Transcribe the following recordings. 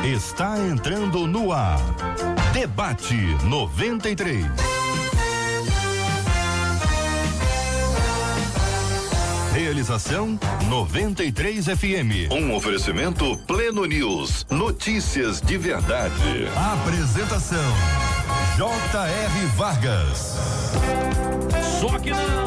Está entrando no ar. Debate 93. Realização 93 FM. Um oferecimento Pleno News. Notícias de verdade. Apresentação J.R. Vargas. Só que não.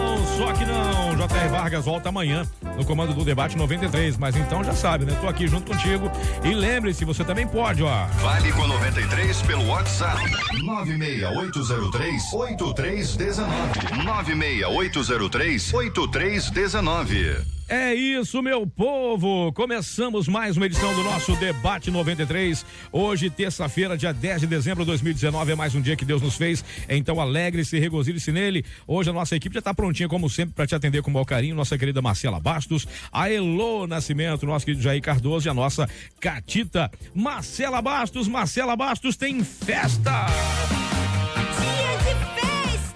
J.R. Vargas volta amanhã no comando do Debate 93. Mas então já sabe, né? Tô aqui junto contigo. E lembre-se, você também pode, ó. Fale com 93 pelo WhatsApp 96803-8319. 96803-8319. É isso, meu povo! Começamos mais uma edição do nosso Debate 93. Hoje, terça-feira, dia 10 de dezembro de 2019, é mais um dia que Deus nos fez. Então, alegre-se, regozile-se nele. Hoje, a nossa equipe já está prontinha, como sempre, para te atender com o maior carinho. Nossa querida Marcela Bastos, a Elô Nascimento, nosso querido Jair Cardoso e a nossa Catita. Marcela Bastos, tem festa!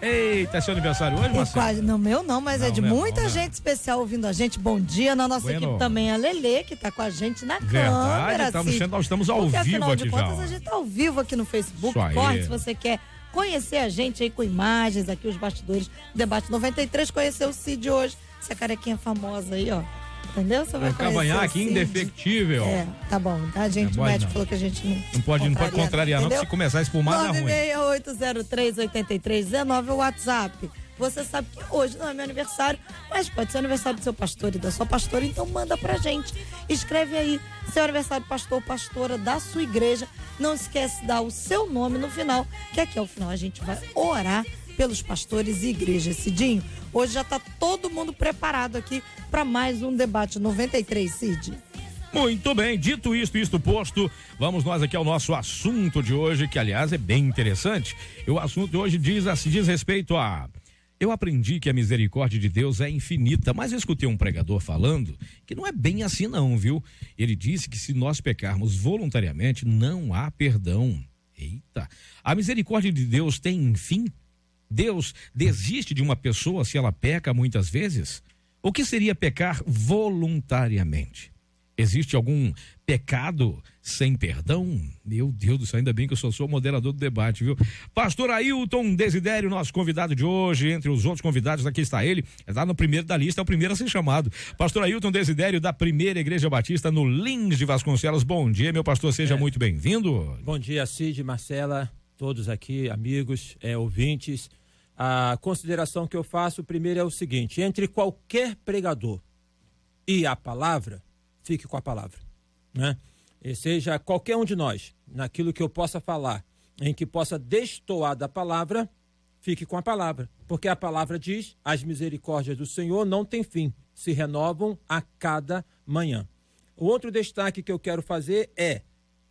Eita, é seu aniversário hoje, Marcelo? Quase, não, meu não, mas é de muita gente especial ouvindo a gente. Bom dia, na nossa equipe também a Lelê, que tá com a gente na câmera. Nós estamos ao vivo afinal aqui de contas, já. A gente tá ao vivo aqui no Facebook. Corre, se você quer conhecer a gente aí com imagens, aqui os bastidores do Debate 93, conhecer o Cid hoje, essa carequinha famosa aí, ó. Entendeu? Você vai conhecer cavanhaque indefectível. É, tá bom. A gente, o médico falou que a gente não pode contrariar, não, que se começar a espumar dá ruim. 968038319 é o WhatsApp. Você sabe que hoje não é meu aniversário, mas pode ser aniversário do seu pastor e da sua pastora, então manda pra gente. Escreve aí, seu aniversário, pastor ou pastora da sua igreja. Não esquece de dar o seu nome no final, que aqui ao final a gente vai orar pelos pastores e igrejas. Cidinho, hoje já tá todo mundo preparado aqui para mais um Debate 93, Cid. Muito bem, dito isto posto, vamos nós aqui ao nosso assunto de hoje, que aliás é bem interessante. O assunto de hoje diz respeito a... Eu aprendi que a misericórdia de Deus é infinita, mas eu escutei um pregador falando que não é bem assim não, viu? Ele disse que se nós pecarmos voluntariamente, não há perdão. Eita, a misericórdia de Deus tem fim? Deus desiste de uma pessoa se ela peca muitas vezes? O que seria pecar voluntariamente? Existe algum pecado sem perdão? Meu Deus do céu, ainda bem que eu sou o moderador do debate, viu? Pastor Ailton Desidério, nosso convidado de hoje, entre os outros convidados, aqui está ele, está no primeiro da lista, é o primeiro a ser chamado. Pastor Ailton Desidério, da Primeira Igreja Batista, no Lins de Vasconcelos. Bom dia, meu pastor, seja muito bem-vindo. Bom dia, Cid, Marcela, todos aqui, amigos, ouvintes. A consideração que eu faço primeiro é o seguinte: entre qualquer pregador e a palavra, fique com a palavra, né? E seja qualquer um de nós, naquilo que eu possa falar, em que possa destoar da palavra, fique com a palavra, porque a palavra diz: as misericórdias do Senhor não têm fim, se renovam a cada manhã. O outro destaque que eu quero fazer é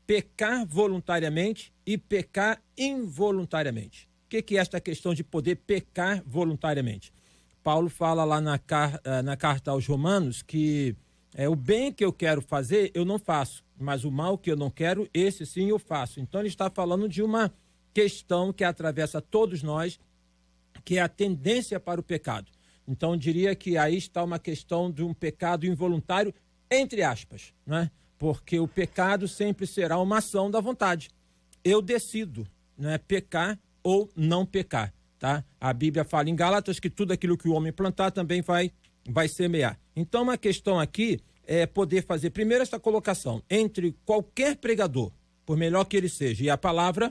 pecar voluntariamente e pecar involuntariamente. O que é esta questão de poder pecar voluntariamente? Paulo fala lá na carta aos Romanos que o bem que eu quero fazer, eu não faço, mas o mal que eu não quero, esse sim eu faço. Então ele está falando de uma questão que atravessa todos nós, que é a tendência para o pecado. Então eu diria que aí está uma questão de um pecado involuntário, entre aspas, né? Porque o pecado sempre será uma ação da vontade. Eu decido, né, pecar ou não pecar, tá? A Bíblia fala em Gálatas que tudo aquilo que o homem plantar também vai semear. Então, uma questão aqui é poder fazer primeiro essa colocação entre qualquer pregador, por melhor que ele seja, e a palavra,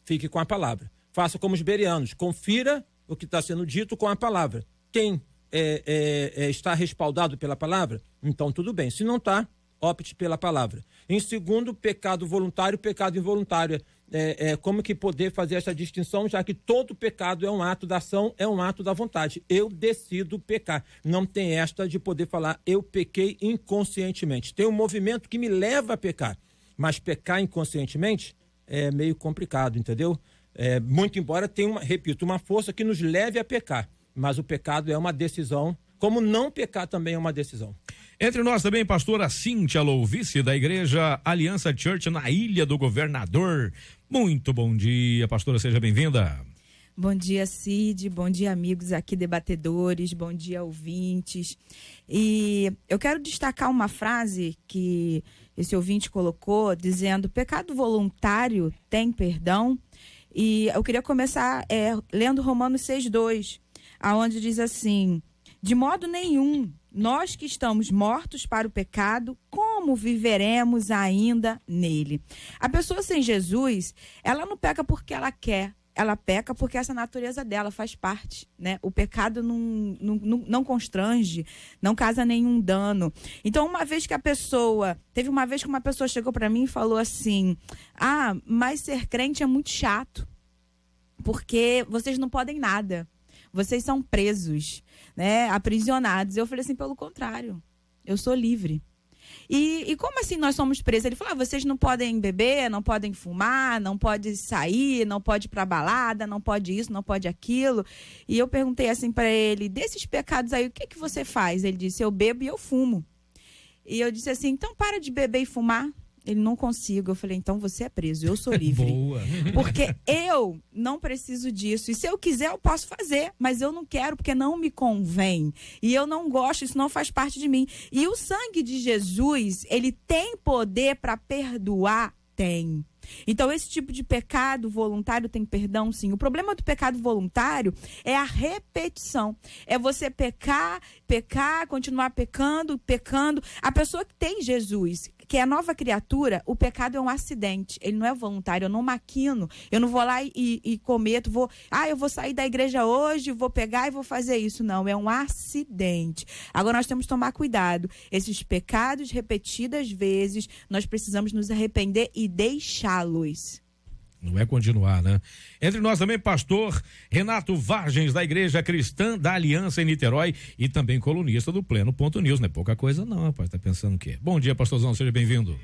fique com a palavra. Faça como os bereanos, confira o que está sendo dito com a palavra. Quem está respaldado pela palavra, então tudo bem. Se não está, opte pela palavra. Em segundo, pecado voluntário, pecado involuntário. Como que poder fazer essa distinção, já que todo pecado é um ato da ação, é um ato da vontade. Eu decido pecar. Não tem esta de poder falar, eu pequei inconscientemente. Tem um movimento que me leva a pecar, mas pecar inconscientemente é meio complicado, entendeu? Muito embora tenha, uma força que nos leve a pecar, mas o pecado é uma decisão, como não pecar também é uma decisão. Entre nós também, pastora Cíntia Louvice, da Igreja Aliança Church, na Ilha do Governador. Muito bom dia, pastora, seja bem-vinda. Bom dia, Cid. Bom dia, amigos aqui debatedores. Bom dia, ouvintes. E eu quero destacar uma frase que esse ouvinte colocou, dizendo: pecado voluntário tem perdão. E eu queria começar lendo Romanos 6:2, aonde diz assim: de modo nenhum, nós que estamos mortos para o pecado, como viveremos ainda nele? A pessoa sem Jesus, ela não peca porque ela quer. Ela peca porque essa natureza dela faz parte, né? O pecado não constrange, não causa nenhum dano. Então, teve uma vez que uma pessoa chegou para mim e falou assim: mas ser crente é muito chato, porque vocês não podem nada, vocês são presos, né? Aprisionados. Eu falei assim: pelo contrário, eu sou livre. E como assim nós somos presos? Ele falou: vocês não podem beber, não podem fumar, não pode sair, não pode ir pra balada, não pode isso, não pode aquilo. E eu perguntei assim para ele: desses pecados aí, o que você faz? Ele disse: eu bebo e eu fumo. E eu disse assim: então para de beber e fumar. Ele: não consigo. Eu falei: então você é preso, eu sou livre. Boa. Porque eu não preciso disso. E se eu quiser, eu posso fazer. Mas eu não quero, porque não me convém. E eu não gosto, isso não faz parte de mim. E o sangue de Jesus, ele tem poder para perdoar? Tem. Então, esse tipo de pecado voluntário tem perdão, sim. O problema do pecado voluntário é a repetição. É você pecar, continuar pecando. A pessoa que tem Jesus, que é a nova criatura, o pecado é um acidente. Ele não é voluntário, eu não maquino. Eu não vou lá e cometo, eu vou sair da igreja hoje, vou pegar e vou fazer isso. Não, é um acidente. Agora, nós temos que tomar cuidado. Esses pecados repetidas vezes, nós precisamos nos arrepender e deixá-los. Não é continuar, né? Entre nós também, pastor Renato Vargens, da Igreja Cristã da Aliança em Niterói e também colunista do Pleno.news. Não é pouca coisa não, rapaz, tá pensando o quê? Bom dia, pastorzão, seja bem-vindo.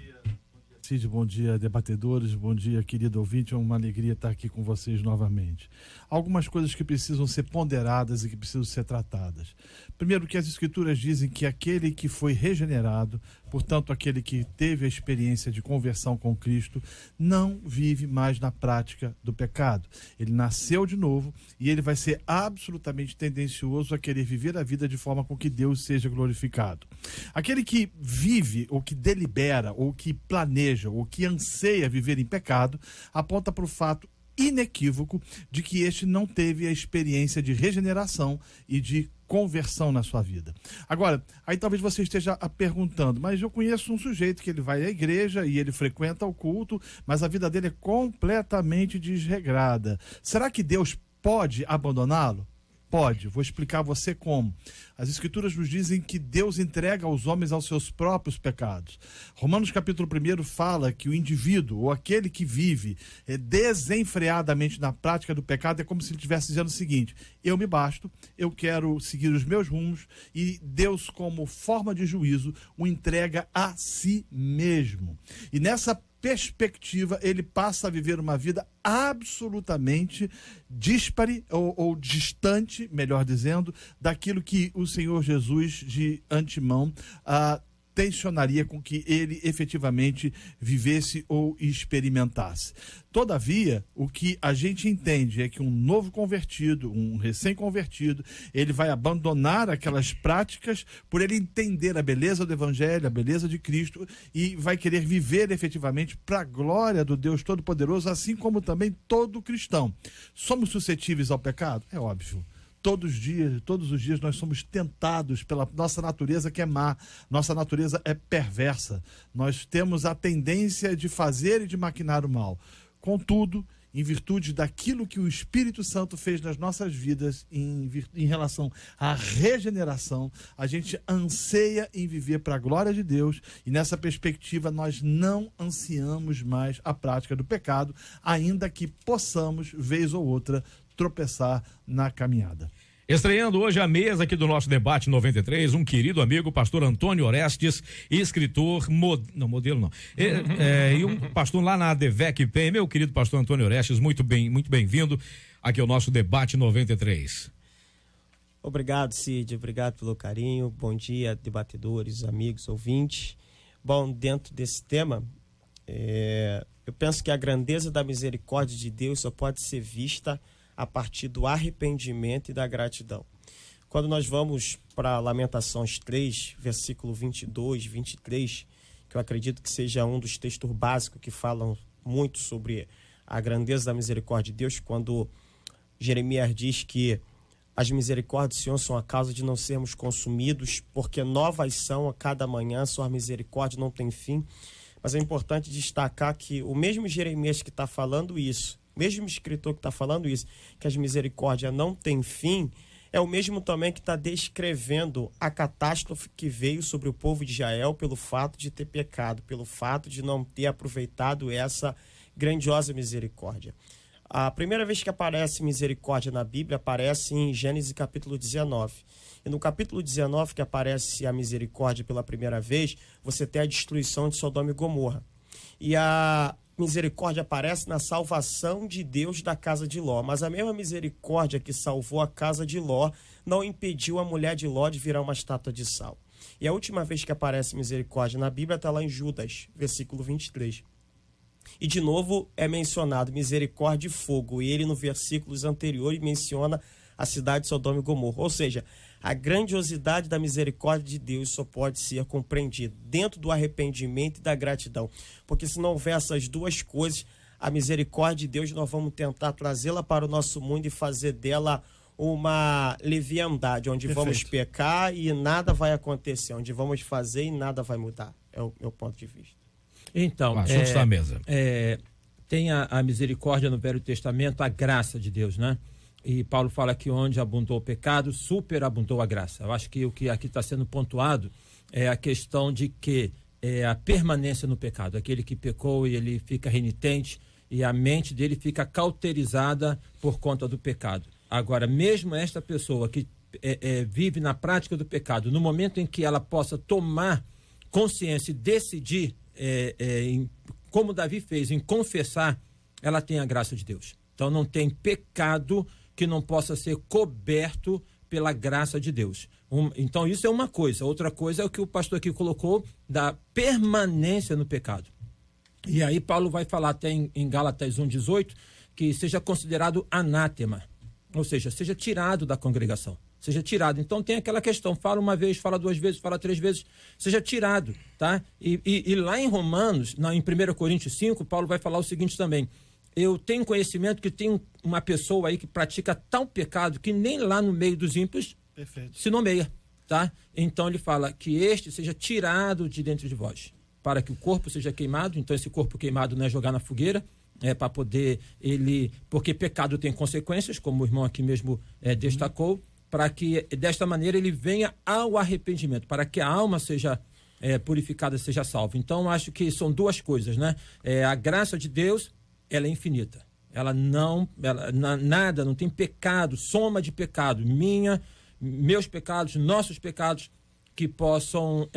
Cid, bom dia, debatedores, bom dia, querido ouvinte, é uma alegria estar aqui com vocês novamente. Algumas coisas que precisam ser ponderadas e que precisam ser tratadas. Primeiro, que as escrituras dizem que aquele que foi regenerado, portanto, aquele que teve a experiência de conversão com Cristo, não vive mais na prática do pecado. Ele nasceu de novo e ele vai ser absolutamente tendencioso a querer viver a vida de forma com que Deus seja glorificado. Aquele que vive, ou que delibera, ou que planeja, ou que anseia viver em pecado, aponta para o fato inequívoco de que este não teve a experiência de regeneração e de conversão na sua vida. Agora, aí talvez você esteja perguntando: mas eu conheço um sujeito que ele vai à igreja e ele frequenta o culto, mas a vida dele é completamente desregrada. Será que Deus pode abandoná-lo? Pode. Vou explicar a você como. As escrituras nos dizem que Deus entrega aos homens aos seus próprios pecados. Romanos capítulo 1 fala que o indivíduo, ou aquele que vive desenfreadamente na prática do pecado, é como se ele estivesse dizendo o seguinte: eu me basto, eu quero seguir os meus rumos, e Deus, como forma de juízo, o entrega a si mesmo. E nessa perspectiva, ele passa a viver uma vida absolutamente díspare ou distante, melhor dizendo, daquilo que o Senhor Jesus de antemão tensionaria com que ele efetivamente vivesse ou experimentasse. Todavia, o que a gente entende é que um novo convertido, um recém-convertido, ele vai abandonar aquelas práticas por ele entender a beleza do Evangelho, a beleza de Cristo, e vai querer viver efetivamente para a glória do Deus Todo-Poderoso, assim como também todo cristão. Somos suscetíveis ao pecado? É óbvio. Todos os dias nós somos tentados pela nossa natureza, que é má. Nossa natureza é perversa. Nós temos a tendência de fazer e de maquinar o mal. Contudo, em virtude daquilo que o Espírito Santo fez nas nossas vidas em relação à regeneração, a gente anseia em viver para a glória de Deus, e nessa perspectiva nós não ansiamos mais a prática do pecado, ainda que possamos, vez ou outra, tropeçar na caminhada. Estreando hoje a mesa aqui do nosso debate 93, um querido amigo, pastor Antônio Orestes, escritor, e um pastor lá na ADVEC PM. Meu querido pastor Antônio Orestes, muito bem-vindo aqui ao nosso debate 93. Obrigado, Cid, obrigado pelo carinho. Bom dia, debatedores, amigos, ouvintes. Bom, dentro desse tema, eu penso que a grandeza da misericórdia de Deus só pode ser vista a partir do arrependimento e da gratidão. Quando nós vamos para Lamentações 3, versículo 22, 23, que eu acredito que seja um dos textos básicos que falam muito sobre a grandeza da misericórdia de Deus, quando Jeremias diz que as misericórdias do Senhor são a causa de não sermos consumidos, porque novas são a cada manhã, sua misericórdia não tem fim. Mas é importante destacar que o mesmo Jeremias que está falando isso, o mesmo escritor que está falando isso, que as misericórdias não têm fim, é o mesmo também que está descrevendo a catástrofe que veio sobre o povo de Israel pelo fato de ter pecado, pelo fato de não ter aproveitado essa grandiosa misericórdia. A primeira vez que aparece misericórdia na Bíblia aparece em Gênesis capítulo 19. E no capítulo 19, que aparece a misericórdia pela primeira vez, você tem a destruição de Sodoma e Gomorra. E a misericórdia aparece na salvação de Deus da casa de Ló. Mas a mesma misericórdia que salvou a casa de Ló não impediu a mulher de Ló de virar uma estátua de sal. E a última vez que aparece misericórdia na Bíblia está lá em Judas, versículo 23. E de novo é mencionado misericórdia e fogo. E ele no versículos anteriores menciona a cidade de Sodoma e Gomorra. Ou seja, a grandiosidade da misericórdia de Deus só pode ser compreendida dentro do arrependimento e da gratidão. Porque se não houver essas duas coisas, a misericórdia de Deus nós vamos tentar trazê-la para o nosso mundo e fazer dela uma leviandade, onde Perfeito. Vamos pecar e nada vai acontecer, onde vamos fazer e nada vai mudar. É o meu ponto de vista. Então, O assunto está à mesa. Tem a misericórdia no Velho Testamento, a graça de Deus, né? E Paulo fala que onde abundou o pecado, superabundou a graça. Eu acho que o que aqui está sendo pontuado é a questão de que a permanência no pecado. Aquele que pecou e ele fica renitente e a mente dele fica cauterizada por conta do pecado. Agora, mesmo esta pessoa que vive na prática do pecado, no momento em que ela possa tomar consciência e decidir, como Davi fez, em confessar, ela tem a graça de Deus. Então não tem pecado que não possa ser coberto pela graça de Deus. Então isso é uma coisa. Outra coisa é o que o pastor aqui colocou da permanência no pecado. E aí Paulo vai falar até em Gálatas 1:18 que seja considerado anátema, ou seja, seja tirado da congregação. Seja tirado. Então tem aquela questão, fala uma vez, fala duas vezes, fala três vezes, seja tirado, tá? E lá em Romanos, em 1 Coríntios 5, Paulo vai falar o seguinte também: eu tenho conhecimento que tem uma pessoa aí que pratica tal pecado que nem lá no meio dos ímpios Perfeito. se nomeia, tá? Então ele fala que este seja tirado de dentro de vós, para que o corpo seja queimado. Então esse corpo queimado não é jogar na fogueira, para poder porque pecado tem consequências, como o irmão aqui mesmo destacou, para que desta maneira ele venha ao arrependimento, para que a alma seja purificada, seja salva. Então acho que são duas coisas, né? A graça de Deus, ela é infinita. Nada, não tem pecado, soma de pecado, meus pecados, nossos pecados, que possam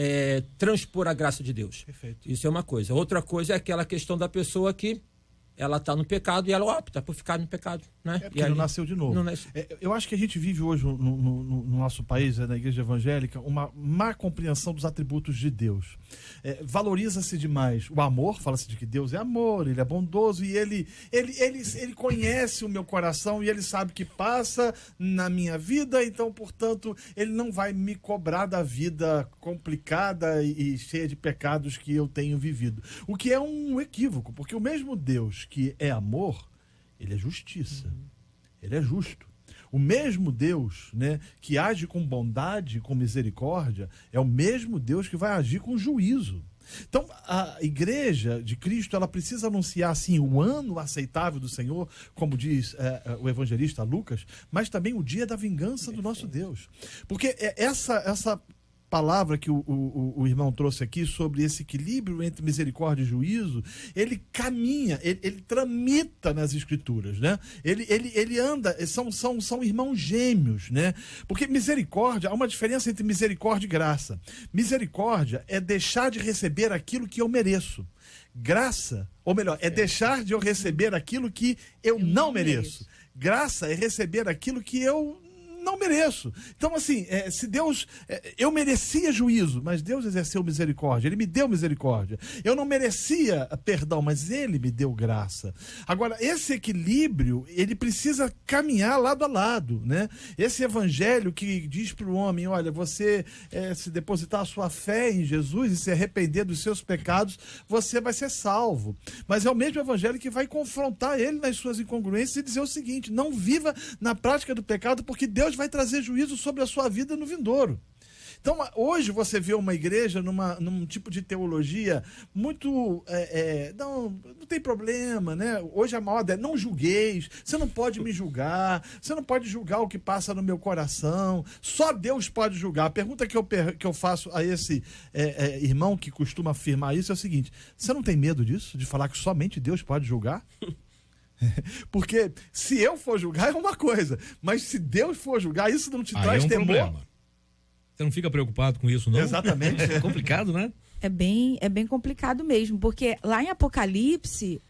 transpor a graça de Deus. Perfeito. Isso é uma coisa. Outra coisa é aquela questão da pessoa que ela está no pecado e ela opta por ficar no pecado, né? Porque não nasceu de novo. Eu acho que a gente vive hoje no nosso país, na igreja evangélica, uma má compreensão dos atributos de Deus. Valoriza-se demais o amor, fala-se de que Deus é amor, ele é bondoso e ele conhece o meu coração e ele sabe que passa na minha vida, então, portanto, ele não vai me cobrar da vida complicada e cheia de pecados que eu tenho vivido. O que é um equívoco, porque o mesmo Deus que é amor, ele é justiça, ele é justo. O mesmo Deus, né, que age com bondade, com misericórdia, é o mesmo Deus que vai agir com juízo. Então, a igreja de Cristo, ela precisa anunciar, assim, o ano aceitável do Senhor, como diz o evangelista Lucas, mas também o dia da vingança do nosso Deus. Porque essa palavra que o irmão trouxe aqui sobre esse equilíbrio entre misericórdia e juízo, ele caminha, ele tramita nas escrituras, né? Ele anda, são irmãos gêmeos, né? Porque misericórdia, há uma diferença entre misericórdia e graça. Misericórdia é deixar de receber aquilo que eu mereço. Graça, ou melhor, é deixar de eu receber aquilo que eu não mereço. Graça é receber aquilo que eu não mereço. Então, assim, se Deus... eu merecia juízo, mas Deus exerceu misericórdia. Ele me deu misericórdia. Eu não merecia perdão, mas Ele me deu graça. Agora, esse equilíbrio, ele precisa caminhar lado a lado, né? Esse evangelho que diz para o homem, olha, você se depositar a sua fé em Jesus e se arrepender dos seus pecados, você vai ser salvo. Mas é o mesmo evangelho que vai confrontar ele nas suas incongruências e dizer o seguinte: não viva na prática do pecado, porque Deus vai trazer juízo sobre a sua vida no vindouro. Então, hoje você vê uma igreja num tipo de teologia muito... não tem problema, né? Hoje a moda é não julgueis, você não pode me julgar, você não pode julgar o que passa no meu coração, só Deus pode julgar. A pergunta que eu faço a esse irmão que costuma afirmar isso é o seguinte: você não tem medo disso? De falar que somente Deus pode julgar? Porque se eu for julgar é uma coisa, mas se Deus for julgar, isso não te traz temor? Problema. Você não fica preocupado com isso, não? Exatamente. É complicado, né? É bem complicado mesmo, porque lá em Apocalipse,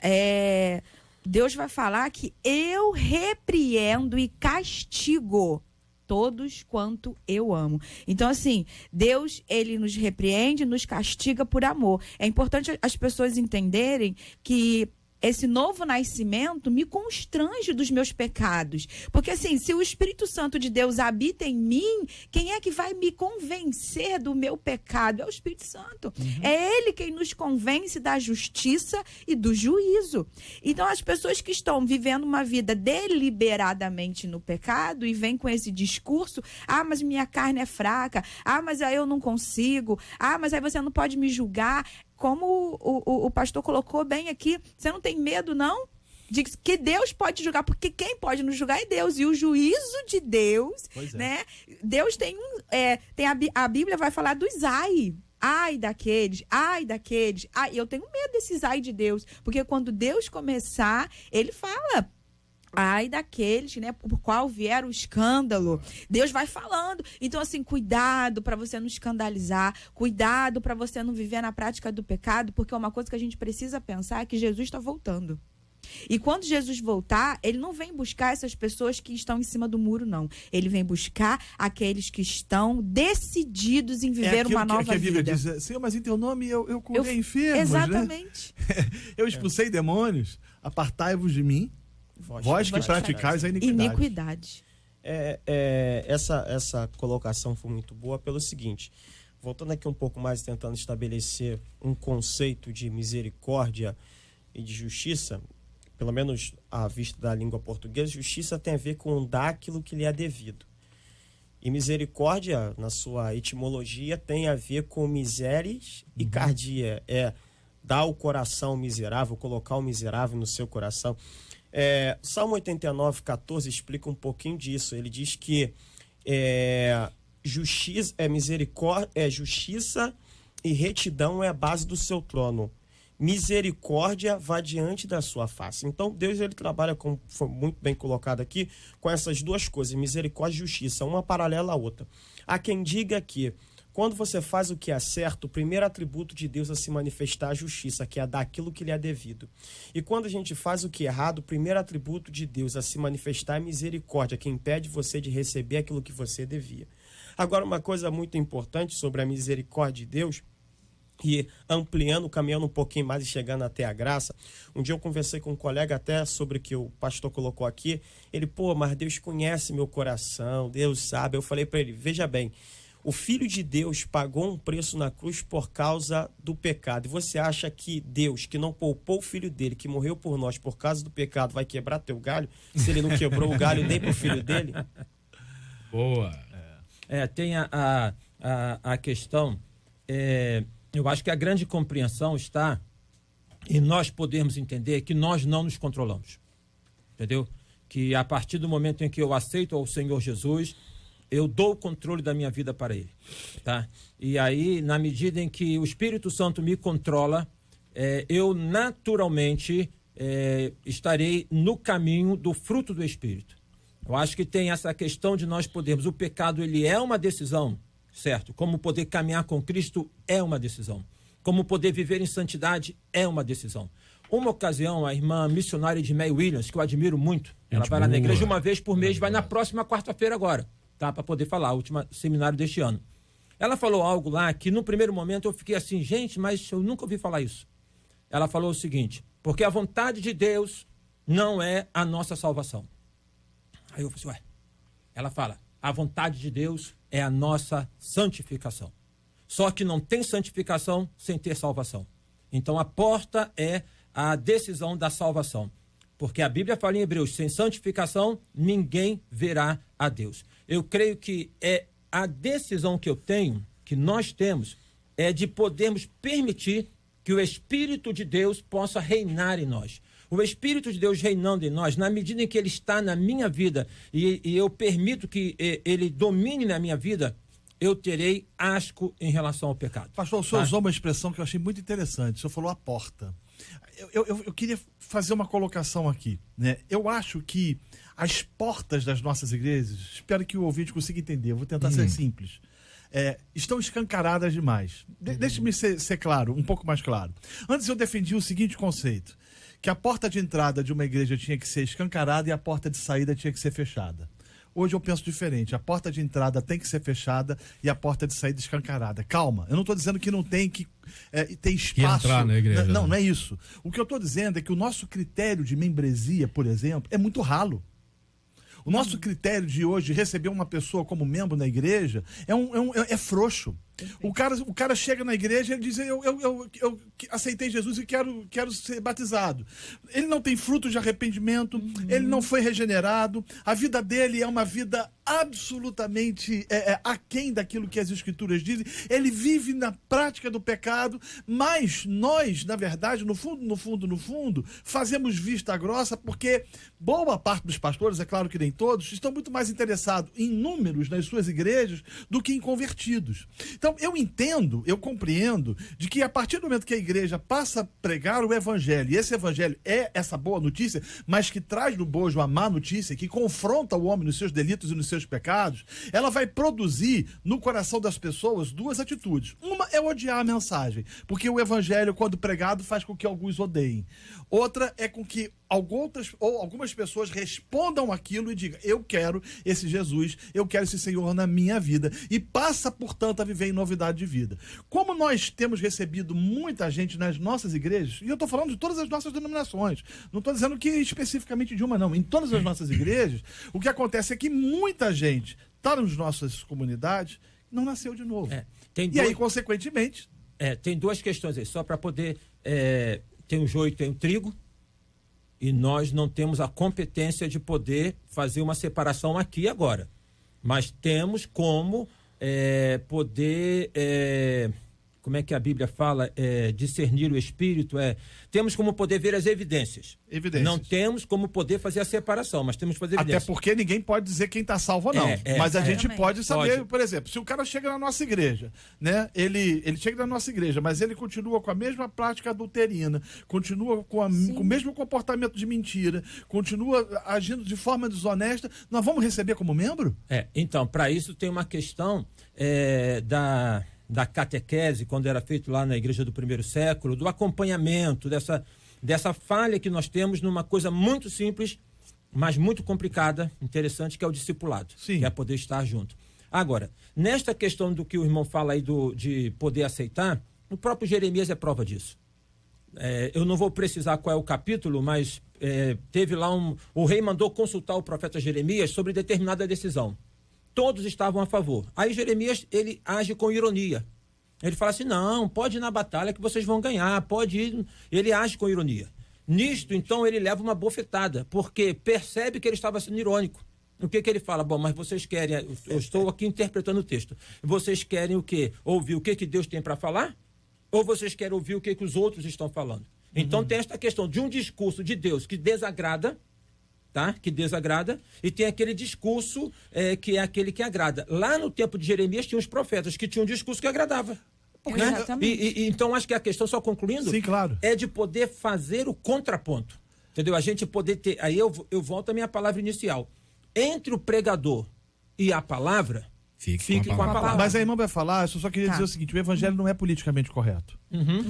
Deus vai falar que eu repreendo e castigo todos quanto eu amo. Então, assim, Deus, ele nos repreende, nos castiga por amor. É importante as pessoas entenderem que esse novo nascimento me constrange dos meus pecados. Porque, assim, se o Espírito Santo de Deus habita em mim, quem é que vai me convencer do meu pecado? É o Espírito Santo. É Ele quem nos convence da justiça e do juízo. Então, as pessoas que estão vivendo uma vida deliberadamente no pecado e vêm com esse discurso: ah, mas minha carne é fraca, ah, mas aí eu não consigo, ah, mas aí você não pode me julgar. Como o pastor colocou bem aqui, você não tem medo, não? De que Deus pode julgar, porque quem pode nos julgar é Deus. E o juízo de Deus, né? Deus tem a Bíblia vai falar dos ai daqueles. Eu tenho medo desses ai de Deus, porque quando Deus começar, ele fala: ai daqueles, né, por qual vier o escândalo. Deus vai falando. Então, assim, cuidado para você não escandalizar, cuidado para você não viver na prática do pecado, porque uma coisa que a gente precisa pensar é que Jesus está voltando. E quando Jesus voltar, ele não vem buscar essas pessoas que estão em cima do muro, não. Ele vem buscar aqueles que estão decididos em viver uma nova vida. A Bíblia diz: Senhor, mas em teu nome eu curei enfermos. Exatamente. Né? Eu expulsei demônios, apartai-vos de mim, vós que praticais a iniquidade. Essa colocação foi muito boa pelo seguinte: voltando aqui um pouco mais, tentando estabelecer um conceito de misericórdia e de justiça, pelo menos à vista da língua portuguesa, justiça tem a ver com dar aquilo que lhe é devido. E misericórdia, na sua etimologia, tem a ver com miseres e cardia. É dar o coração miserável, colocar o miserável no seu coração. Salmo 89, 14 explica um pouquinho disso. Ele diz que justiça e retidão é a base do seu trono. Misericórdia vai diante da sua face. Então, Deus, ele trabalha, como foi muito bem colocado aqui, com essas duas coisas, misericórdia e justiça, uma paralela à outra. Há quem diga que quando você faz o que é certo, o primeiro atributo de Deus a se manifestar é a justiça, que é dar aquilo que lhe é devido. E quando a gente faz o que é errado, o primeiro atributo de Deus a se manifestar é a misericórdia, que impede você de receber aquilo que você devia. Agora, uma coisa muito importante sobre a misericórdia de Deus, e ampliando, caminhando um pouquinho mais e chegando até a graça. Um dia eu conversei com um colega até sobre o que o pastor colocou aqui. Ele: mas Deus conhece meu coração, Deus sabe. Eu falei para ele: veja bem, o Filho de Deus pagou um preço na cruz por causa do pecado. E você acha que Deus, que não poupou o Filho dele, que morreu por nós por causa do pecado, vai quebrar teu galho? Se ele não quebrou o galho nem pro filho dele? Boa. Tem a questão... eu acho que a grande compreensão está em nós podermos entender que nós não nos controlamos. Entendeu? Que a partir do momento em que eu aceito ao Senhor Jesus, eu dou o controle da minha vida para Ele. Tá? E aí, na medida em que o Espírito Santo me controla, eu naturalmente estarei no caminho do fruto do Espírito. Eu acho que tem essa questão de nós podermos... O pecado, ele é uma decisão, certo? Como poder caminhar com Cristo é uma decisão. Como poder viver em santidade é uma decisão. Uma ocasião, a irmã missionária de May Williams, que eu admiro muito, ela vai lá na igreja uma vez por mês, vai na próxima quarta-feira agora. tá? Para poder falar, o último seminário deste ano. Ela falou algo lá que no primeiro momento eu fiquei assim, gente, mas eu nunca ouvi falar isso. Ela falou o seguinte, porque a vontade de Deus não é a nossa salvação. Aí eu falei assim, ela fala, a vontade de Deus é a nossa santificação. Só que não tem santificação sem ter salvação. Então a porta é a decisão da salvação. Porque a Bíblia fala em Hebreus, sem santificação ninguém verá a Deus. Eu creio que a decisão que eu tenho, que nós temos, é de podermos permitir que o Espírito de Deus possa reinar em nós. O Espírito de Deus reinando em nós, na medida em que ele está na minha vida e eu permito que ele domine na minha vida, eu terei asco em relação ao pecado. Pastor, o senhor usou uma expressão que eu achei muito interessante. O senhor falou a porta. Eu queria fazer uma colocação aqui, né? Eu acho que as portas das nossas igrejas, espero que o ouvinte consiga entender, eu vou tentar ser simples, estão escancaradas demais. Deixe-me ser claro, um pouco mais claro. Antes eu defendia o seguinte conceito, que a porta de entrada de uma igreja tinha que ser escancarada e a porta de saída tinha que ser fechada. Hoje eu penso diferente. A porta de entrada tem que ser fechada e a porta de saída escancarada. Calma, eu não estou dizendo que não tem que ter espaço. Que entrar na igreja. Não é isso. O que eu estou dizendo é que o nosso critério de membresia, por exemplo, é muito ralo. O nosso critério de hoje receber uma pessoa como membro na igreja é frouxo. O cara chega na igreja e diz, eu aceitei Jesus e quero ser batizado. Ele não tem frutos de arrependimento, ele não foi regenerado, a vida dele é uma vida absolutamente aquém daquilo que as escrituras dizem, ele vive na prática do pecado, mas nós, na verdade, no fundo, fazemos vista grossa porque boa parte dos pastores, é claro que nem todos, estão muito mais interessados em números nas suas igrejas do que em convertidos. Então, eu compreendo de que a partir do momento que a igreja passa a pregar o evangelho, e esse evangelho é essa boa notícia, mas que traz no bojo a má notícia, que confronta o homem nos seus delitos e nos seus pecados, ela vai produzir no coração das pessoas duas atitudes. Uma é odiar a mensagem, porque o evangelho, quando pregado, faz com que alguns odeiem. Outra é com que algumas pessoas respondam aquilo e digam, eu quero esse Jesus, eu quero esse Senhor na minha vida, e passa, portanto, a viver em novidade de vida. Como nós temos recebido muita gente nas nossas igrejas, e eu estou falando de todas as nossas denominações, não estou dizendo que especificamente de uma, não, em todas as nossas igrejas, o que acontece é que muita gente está nas nossas comunidades, não nasceu de novo. Aí, consequentemente... tem duas questões aí, só para poder... tem o joio e tem o trigo, e nós não temos a competência de poder fazer uma separação aqui e agora. Mas temos como poder, como é que a Bíblia fala, discernir o Espírito, temos como poder ver as evidências. Não temos como poder fazer a separação, mas temos que fazer evidências. Até porque ninguém pode dizer quem está salvo ou não. Mas a gente pode saber, por exemplo, se o cara chega na nossa igreja, né? Ele chega na nossa igreja, mas ele continua com a mesma prática adulterina, continua com o mesmo comportamento de mentira, continua agindo de forma desonesta, nós vamos receber como membro? Então, para isso tem uma questão da catequese, quando era feito lá na igreja do primeiro século, do acompanhamento, dessa falha que nós temos numa coisa muito simples, mas muito complicada, interessante, que é o discipulado, que é poder estar junto. Agora, nesta questão do que o irmão fala aí de poder aceitar, o próprio Jeremias é prova disso. Eu não vou precisar qual é o capítulo, mas teve lá o rei mandou consultar o profeta Jeremias sobre determinada decisão. Todos estavam a favor. Aí Jeremias, ele age com ironia. Ele fala assim, não, pode ir na batalha que vocês vão ganhar, pode ir. Ele age com ironia. Nisto, então, ele leva uma bofetada, porque percebe que ele estava sendo irônico. O que ele fala? Bom, mas vocês querem, eu estou aqui interpretando o texto, vocês querem o quê? Ouvir o que Deus tem para falar? Ou vocês querem ouvir o que os outros estão falando? Então tem esta questão de um discurso de Deus que desagrada, que desagrada, e tem aquele discurso que é aquele que agrada. Lá no tempo de Jeremias tinha os profetas que tinham um discurso que agradava. Né? Então acho que a questão, só concluindo, sim, claro, é de poder fazer o contraponto. Entendeu? A gente poder ter... Aí eu volto à minha palavra inicial. Entre o pregador e a palavra, fique com a palavra. Mas a irmã vai falar, eu só queria dizer o seguinte, o evangelho não é politicamente correto.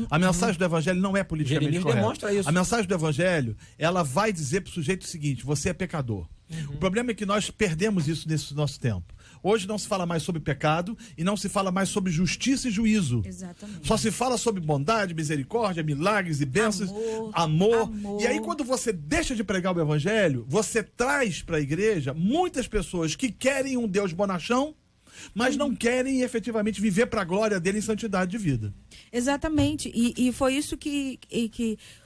A mensagem do evangelho não é politicamente correta. Demonstra isso. A mensagem do evangelho, ela vai dizer para o sujeito o seguinte, você é pecador. O problema é que nós perdemos isso nesse nosso tempo. Hoje não se fala mais sobre pecado e não se fala mais sobre justiça e juízo. Exatamente. Só se fala sobre bondade, misericórdia, milagres e bênçãos, amor. E aí quando você deixa de pregar o evangelho, você traz para a igreja muitas pessoas que querem um Deus bonachão, mas não querem efetivamente viver para a glória dele em santidade de vida. Exatamente. E foi isso que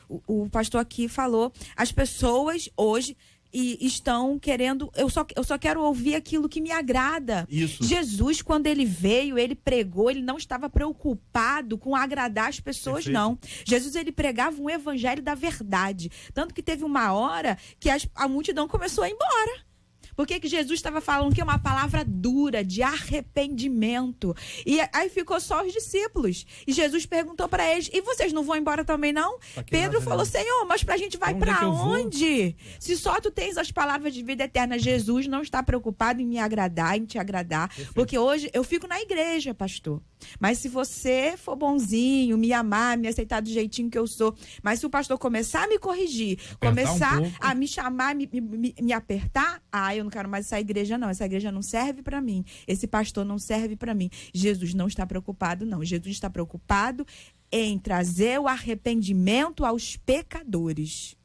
o pastor aqui falou. As pessoas hoje estão querendo, eu só quero ouvir aquilo que me agrada. Isso. Jesus, quando ele veio, ele pregou, ele não estava preocupado com agradar as pessoas, Perfeito. não. Jesus, ele pregava um evangelho da verdade. Tanto que teve uma hora que a multidão começou a ir embora. Por que Jesus estava falando que é uma palavra dura, de arrependimento? E aí ficou só os discípulos. E Jesus perguntou para eles, e vocês não vão embora também não? Pedro falou, Senhor, mas pra gente vai para onde? Se só tu tens as palavras de vida eterna. Jesus não está preocupado em me agradar, em te agradar. Perfeito. Porque hoje eu fico na igreja, pastor. Mas se você for bonzinho, me amar, me aceitar do jeitinho que eu sou, mas se o pastor começar a me corrigir, começar a me chamar, me apertar, eu não quero mais essa igreja não, essa igreja não serve para mim, esse pastor não serve para mim. Jesus não está preocupado não, Jesus está preocupado em trazer o arrependimento aos pecadores.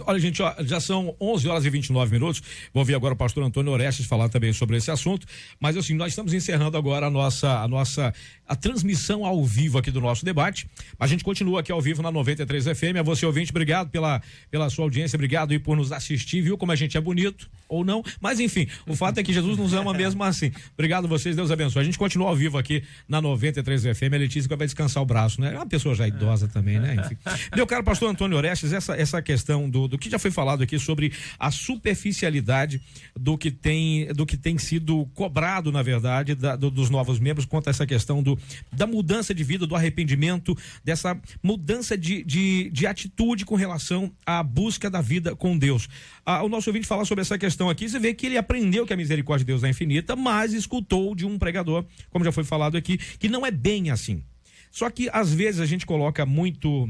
Olha, gente, já são 11 horas e 29 minutos. Vou ouvir agora o pastor Antônio Orestes falar também sobre esse assunto. Mas, assim, nós estamos encerrando agora a transmissão ao vivo aqui do nosso debate. A gente continua aqui ao vivo na 93 FM. A você, ouvinte, obrigado pela sua audiência, obrigado por nos assistir. Viu como a gente é bonito ou não? Mas, enfim, o fato é que Jesus nos ama mesmo assim. Obrigado a vocês, Deus abençoe. A gente continua ao vivo aqui na 93 FM. A Letícia vai descansar o braço, né? É uma pessoa já idosa também, né? Enfim. Meu caro pastor Antônio Orestes, essa questão do que já foi falado aqui sobre a superficialidade do que tem sido cobrado, na verdade, dos novos membros quanto a essa questão da mudança de vida, do arrependimento, dessa mudança de atitude com relação à busca da vida com Deus. O nosso ouvinte fala sobre essa questão aqui, você vê que ele aprendeu que a misericórdia de Deus é infinita, mas escutou de um pregador, como já foi falado aqui, que não é bem assim. Só que às vezes a gente coloca muito...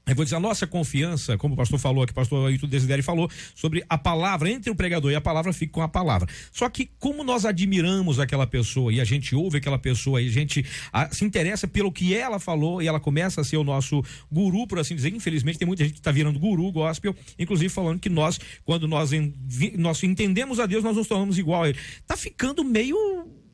Eu vou dizer, a nossa confiança, como o pastor falou aqui, o pastor Ailton Desidério falou, sobre a palavra, entre o pregador e a palavra, fica com a palavra. Só que como nós admiramos aquela pessoa e a gente ouve aquela pessoa e a gente se interessa pelo que ela falou e ela começa a ser o nosso guru, por assim dizer, infelizmente tem muita gente que está virando guru gospel, inclusive falando que nós, quando nós entendemos a Deus, nós nos tornamos igual a ele. Tá ficando meio...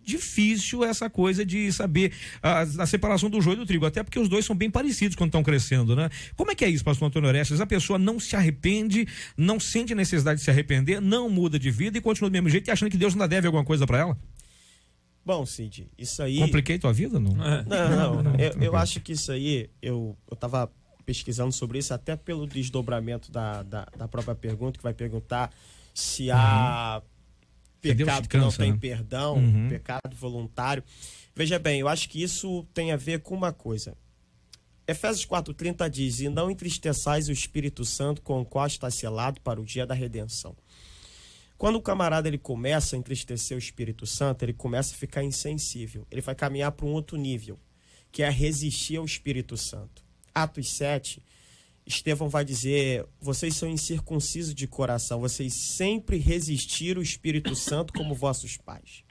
difícil essa coisa de saber a separação do joio do trigo, até porque os dois são bem parecidos quando estão crescendo, né? Como é que é isso, pastor Antônio Orestes? A pessoa não se arrepende, não sente necessidade de se arrepender, não muda de vida e continua do mesmo jeito e achando que Deus ainda deve alguma coisa para ela? Bom, Cid, isso aí... Compliquei tua vida, não? Não. Eu acho que isso aí, eu tava pesquisando sobre isso, até pelo desdobramento da própria pergunta, que vai perguntar se há... pecado que não tem perdão, pecado voluntário. Veja bem, eu acho que isso tem a ver com uma coisa. Efésios 4:30 diz, e não entristeçais o Espírito Santo com o qual está selado para o dia da redenção. Quando o camarada ele começa a entristecer o Espírito Santo, ele começa a ficar insensível. Ele vai caminhar para um outro nível, que é resistir ao Espírito Santo. Atos 7, Estevão vai dizer, vocês são incircuncisos de coração, vocês sempre resistiram ao Espírito Santo como vossos pais.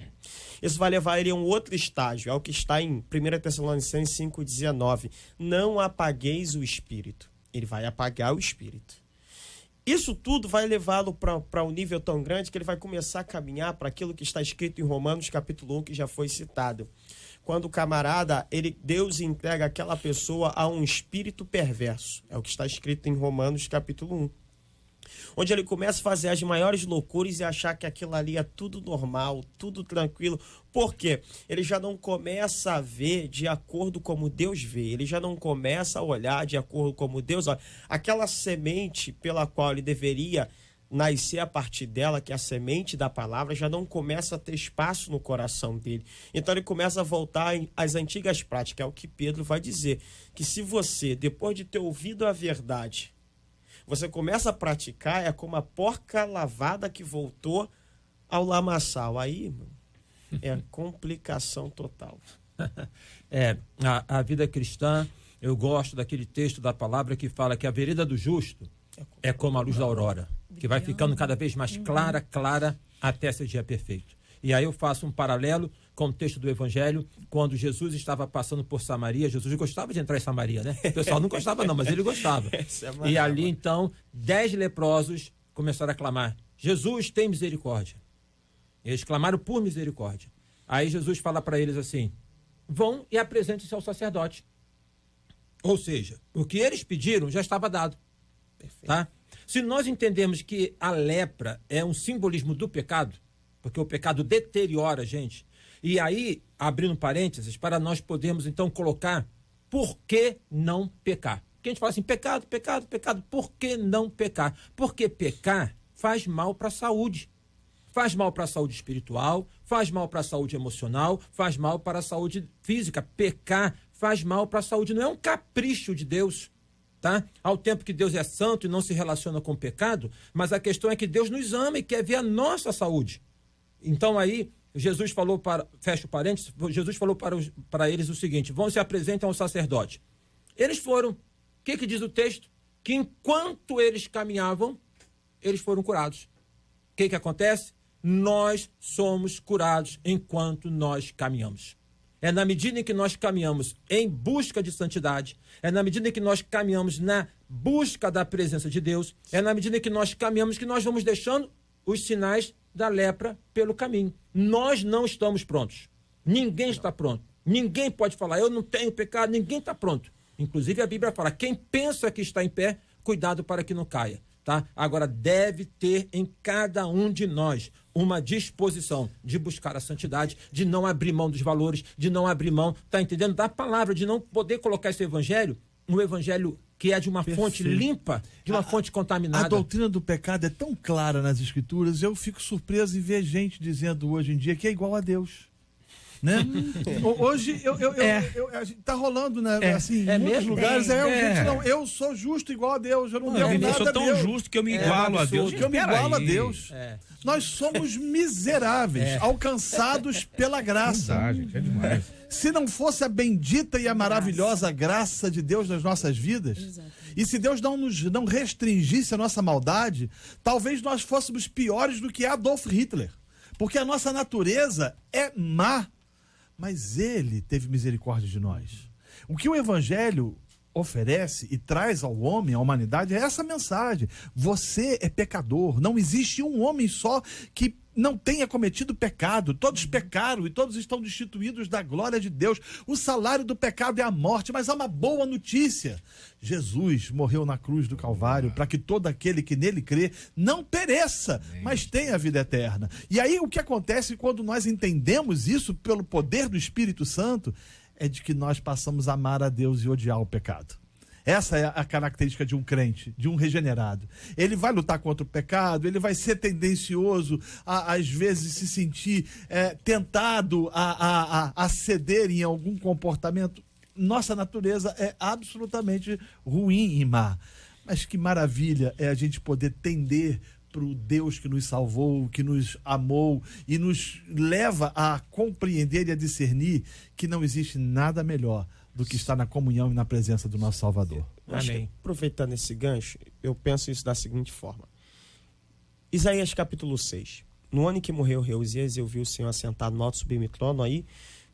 Isso vai levar ele a um outro estágio, é o que está em 1 Tessalonicenses 5,19. Não apagueis o Espírito. Ele vai apagar o Espírito. Isso tudo vai levá-lo para um nível tão grande que ele vai começar a caminhar para aquilo que está escrito em Romanos capítulo 1, que já foi citado. Quando o camarada, Deus entrega aquela pessoa a um espírito perverso. É o que está escrito em Romanos capítulo 1. Onde ele começa a fazer as maiores loucuras e achar que aquilo ali é tudo normal, tudo tranquilo. Por quê? Ele já não começa a ver de acordo como Deus vê. Ele já não começa a olhar de acordo como Deus olha. Aquela semente pela qual ele deveria nascer a partir dela, que é a semente da palavra, já não começa a ter espaço no coração dele. Então ele começa a voltar às antigas práticas, é o que Pedro vai dizer, que se você, depois de ter ouvido a verdade, você começa a praticar, é como a porca lavada que voltou ao lamaçal. Aí, é complicação total. A vida cristã, eu gosto daquele texto da palavra que fala que a vereda do justo é como a luz da aurora. que vai ficando cada vez mais clara, até esse dia perfeito. E aí eu faço um paralelo com o texto do Evangelho, quando Jesus estava passando por Samaria. Jesus gostava de entrar em Samaria, né? O pessoal não gostava não, mas ele gostava. E ali então, 10 leprosos começaram a clamar: Jesus, tem misericórdia. Eles clamaram por misericórdia. Aí Jesus fala para eles assim: vão e apresentem-se ao sacerdote. Ou seja, o que eles pediram já estava dado. Tá? Se nós entendemos que a lepra é um simbolismo do pecado, porque o pecado deteriora a gente, e aí, abrindo parênteses, para nós podermos então colocar por que não pecar. Porque a gente fala assim, pecado, por que não pecar? Porque pecar faz mal para a saúde. Faz mal para a saúde espiritual, faz mal para a saúde emocional, faz mal para a saúde física. Pecar faz mal para a saúde, não é um capricho de Deus, tá? Ao tempo que Deus é santo e não se relaciona com o pecado, mas a questão é que Deus nos ama e quer ver a nossa saúde. Então aí, Jesus falou fecha o parênteses, Jesus falou para eles o seguinte: vão se apresentar ao sacerdote. Eles foram. O que diz o texto? Que enquanto eles caminhavam, eles foram curados. O que acontece? Nós somos curados enquanto nós caminhamos. É na medida em que nós caminhamos em busca de santidade, é na medida em que nós caminhamos na busca da presença de Deus, é na medida em que nós caminhamos que nós vamos deixando os sinais da lepra pelo caminho. Nós não estamos prontos. Ninguém está pronto. Ninguém pode falar, eu não tenho pecado, ninguém está pronto. Inclusive a Bíblia fala, quem pensa que está em pé, cuidado para que não caia. Tá? Agora, deve ter em cada um de nós uma disposição de buscar a santidade, de não abrir mão dos valores, de não abrir mão, tá entendendo? Da palavra, de não poder colocar esse evangelho, um evangelho que é de uma fonte limpa, de uma fonte contaminada. A doutrina do pecado é tão clara nas escrituras, eu fico surpreso em ver gente dizendo hoje em dia que é igual a Deus. Né? Hoje a gente tá rolando, né? Assim, em muitos lugares gente, não, eu sou justo igual a Deus, eu não devo nada a Deus. Eu sou tão justo que eu me igualo a Deus. Que eu me igualo a Deus. Nós somos miseráveis, alcançados pela graça. Gente, é demais. Se não fosse a bendita e a maravilhosa graça de Deus nas nossas vidas, e se Deus não restringisse a nossa maldade, talvez nós fôssemos piores do que Adolf Hitler. Porque a nossa natureza é má. Mas ele teve misericórdia de nós. O que o Evangelho oferece e traz ao homem, à humanidade, é essa mensagem. Você é pecador. Não existe um homem só que não tenha cometido pecado. Todos pecaram e todos estão destituídos da glória de Deus. O salário do pecado é a morte, mas há uma boa notícia. Jesus morreu na cruz do Calvário para que todo aquele que nele crê não pereça, mas tenha a vida eterna. E aí o que acontece quando nós entendemos isso pelo poder do Espírito Santo é de que nós passamos a amar a Deus e odiar o pecado. Essa é a característica de um crente, de um regenerado. Ele vai lutar contra o pecado, ele vai ser tendencioso a às vezes, se sentir tentado a ceder em algum comportamento. Nossa natureza é absolutamente ruim e má. Mas que maravilha é a gente poder tender para o Deus que nos salvou, que nos amou e nos leva a compreender e a discernir que não existe nada melhor do que estar na comunhão e na presença do nosso Salvador. Amém. Aproveitando esse gancho, eu penso isso da seguinte forma. Isaías capítulo 6. No ano em que morreu o rei Uzias, eu vi o Senhor assentado no alto sublime trono. Aí,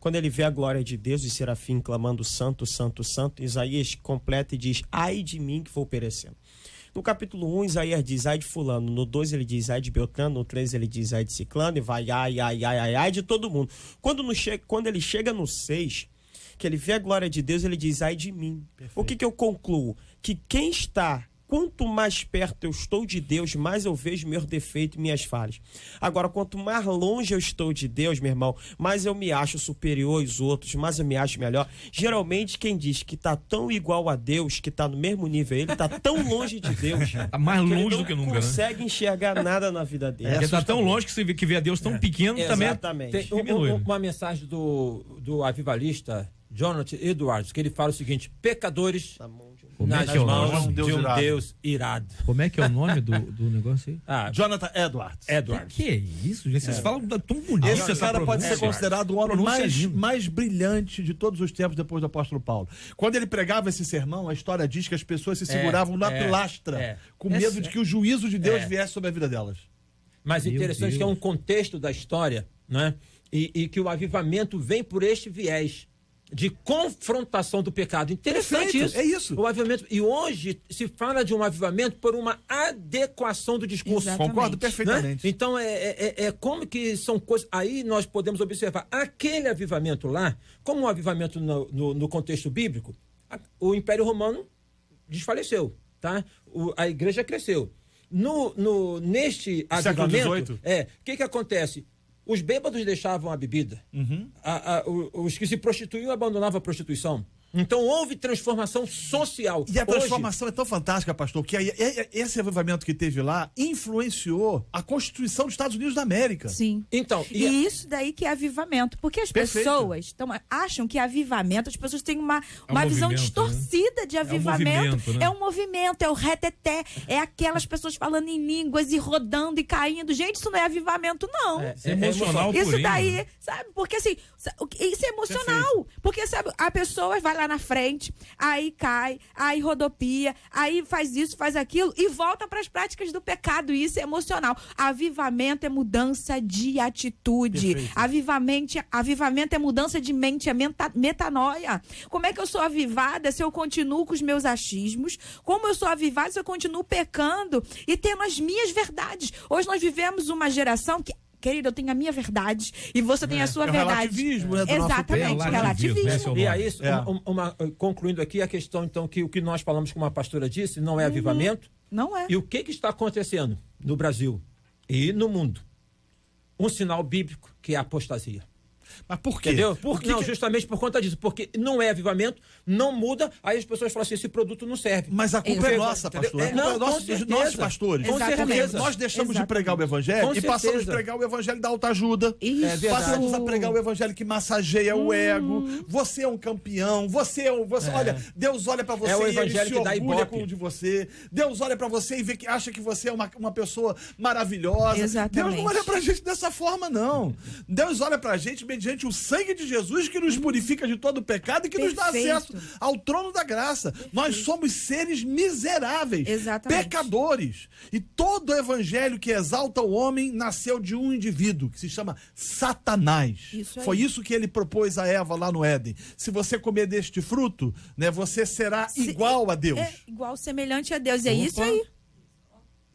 quando ele vê a glória de Deus e serafim clamando santo, santo, santo, Isaías completa e diz, ai de mim que vou perecendo. No capítulo 1, Isaías diz, ai de fulano. No 2, ele diz, ai de Beltrano. No 3, ele diz, ai de ciclano. E vai, ai de todo mundo. Quando ele chega no 6, que ele vê a glória de Deus, ele diz, ai de mim. Perfeito. O que eu concluo? Que quem está, quanto mais perto eu estou de Deus, mais eu vejo meus defeitos e minhas falhas. Agora, quanto mais longe eu estou de Deus, meu irmão, mais eu me acho superior aos outros, mais eu me acho melhor. Geralmente, quem diz que está tão igual a Deus, que está no mesmo nível, ele está tão longe de Deus, tá mais longe do que nunca, não consegue enxergar nada na vida dele. Ele está tão longe que você vê a Deus tão pequeno também. Exatamente. Tem uma mensagem do avivalista Jonathan Edwards, que ele fala o seguinte, pecadores nas que é o mãos nome? de um Deus Deus irado. Como é que é o nome do negócio aí? Ah, Jonathan Edwards. Edward. Que é isso, gente? Vocês falam tão bonito. Esse essa cara pode ser pronúncia. considerado o homem Pronúncia linda. mais brilhante de todos os tempos depois do apóstolo Paulo. Quando ele pregava esse sermão, a história diz que as pessoas se seguravam na pilastra, com medo de que o juízo de Deus viesse sobre a vida delas. Mas Meu interessante Deus. que é um contexto da história, né? E que o avivamento vem por este viés de confrontação do pecado. Interessante Perfeito, isso. é isso. O avivamento. E hoje se fala de um avivamento por uma adequação do discurso. Exatamente. Concordo Né? perfeitamente. Então, como que são coisas... Aí nós podemos observar aquele avivamento lá, como um avivamento no contexto bíblico, o Império Romano desfaleceu, tá? A igreja cresceu. Neste Século avivamento, XVIII. o que acontece? Os bêbados deixavam a bebida. Os que se prostituíam abandonavam a prostituição. Então houve transformação social. E a transformação é tão fantástica, pastor, que esse avivamento que teve lá influenciou a Constituição dos Estados Unidos da América. Sim. Então, E isso daí que é avivamento. Porque as Perfeito. pessoas acham que avivamento, as pessoas têm uma um visão movimento, distorcida de avivamento. movimento, né? É um movimento, é o reteté, é aquelas pessoas falando em línguas e rodando e caindo. Gente, isso não é avivamento, não. É emocional Isso purinho, daí, né? sabe? Porque assim, isso é emocional. Porque, sabe, a pessoa vai lá na frente, aí cai, aí rodopia, aí faz isso, faz aquilo e volta para as práticas do pecado. E isso é emocional. Avivamento é mudança de atitude. Avivamento é mudança de mente, é metanoia. Como é que eu sou avivada se eu continuo com os meus achismos? Como eu sou avivada se eu continuo pecando e tendo as minhas verdades? Hoje nós vivemos uma geração que, querido, eu tenho a minha verdade e você tem a sua verdade. Relativismo, né, do nosso Exatamente, tempo. relativismo. Esse é o E nome. aí, concluindo aqui a questão, então, que o que nós falamos, como a pastora disse, não é avivamento. Não é. E o que está acontecendo no Brasil e no mundo? Um sinal bíblico, que é a apostasia. Mas por quê? Entendeu? Não, Justamente por conta disso. Porque não é avivamento, não muda, aí as pessoas falam assim, esse produto não serve. Mas a culpa é nossa, Entendeu? pastor. A culpa é nossa, dos nossos pastores. Com certeza. Nós deixamos de Exatamente. pregar o evangelho Com e passamos a certeza. pregar o evangelho da autoajuda. Isso. É verdade. Passamos a pregar o evangelho que massageia o ego. Você é um campeão. Olha, Deus olha pra você É o e ele evangelho se que dá orgulha ibope. de você. Deus olha pra você e vê que acha que você é uma pessoa maravilhosa. Exatamente. Deus não olha pra gente dessa forma, não. Deus olha pra gente mediante o sangue de Jesus que nos purifica de todo o pecado e que nos dá Perfeito. acesso ao trono da graça. Nós somos seres miseráveis, Exatamente. pecadores. E todo o evangelho que exalta o homem nasceu de um indivíduo que se chama Satanás. Isso aí. Foi isso que ele propôs a Eva lá no Éden. Se você comer deste fruto, né, você será igual a Deus. É igual, semelhante a Deus. E é isso aí.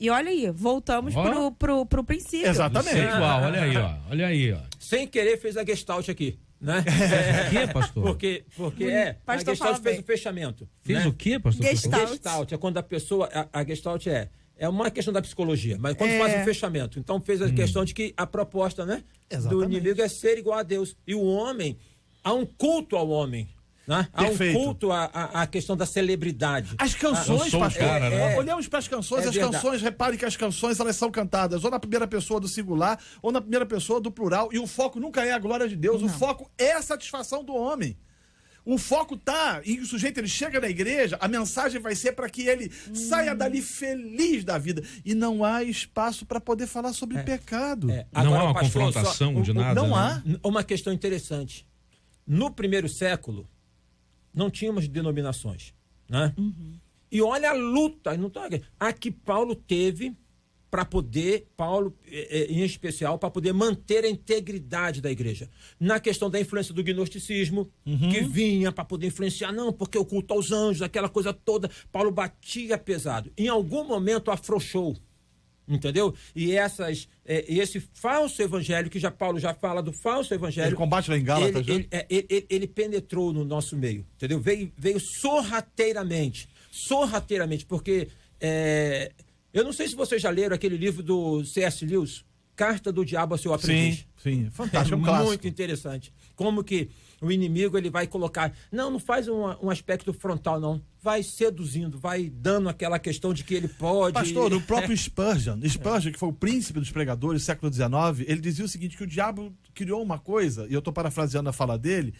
E olha aí, voltamos Ó. pro princípio. Exatamente. Isso é igual, olha aí, ó. Olha aí, ó. Sem querer fez a Gestalt aqui, né? O que, pastor? Porque a Pastor, Gestalt fala fez bem. o fechamento. Fez né? o quê, pastor? Gestalt. Gestalt é quando a pessoa, a Gestalt é uma questão da psicologia, mas quando É. faz o fechamento, então fez a questão de que a proposta, né, do Exatamente. inimigo é ser igual a Deus. E o homem, há um culto ao homem, né? Há um Perfeito. culto à questão da celebridade. As canções, eu sou o pastor. cara, né? Olhamos para as canções, É as verdade. canções, repare que as canções elas são cantadas ou na primeira pessoa do singular ou na primeira pessoa do plural. E o foco nunca é a glória de Deus, o foco é a satisfação do homem. O foco tá em que o sujeito ele chega na igreja, a mensagem vai ser para que ele saia dali feliz da vida. E não há espaço para poder falar sobre pecado. Não Agora, há uma pastor, confrontação de nada. Não né? há. Uma questão interessante. No primeiro século, não tínhamos denominações, né? E olha a luta, a que Paulo teve para poder, em especial, para poder manter a integridade da igreja. Na questão da influência do gnosticismo, que vinha para poder influenciar, não, porque o culto aos anjos, aquela coisa toda, Paulo batia pesado. Em algum momento afrouxou. Entendeu? E esse falso evangelho, que Paulo já fala do falso evangelho. Ele combate lá em Gálatas, né? Ele penetrou no nosso meio, entendeu? Veio sorrateiramente, porque eu não sei se vocês já leram aquele livro do C.S. Lewis, Carta do Diabo ao Seu Aprendiz. Sim, fantástico, é um clássico. Muito interessante. Como que o inimigo ele vai colocar... Não faz um aspecto frontal, não. Vai seduzindo, vai dando aquela questão de que ele pode... Pastor, o próprio Spurgeon, que foi o príncipe dos pregadores do século XIX, ele dizia o seguinte, que o diabo criou uma coisa, e eu estou parafraseando a fala dele,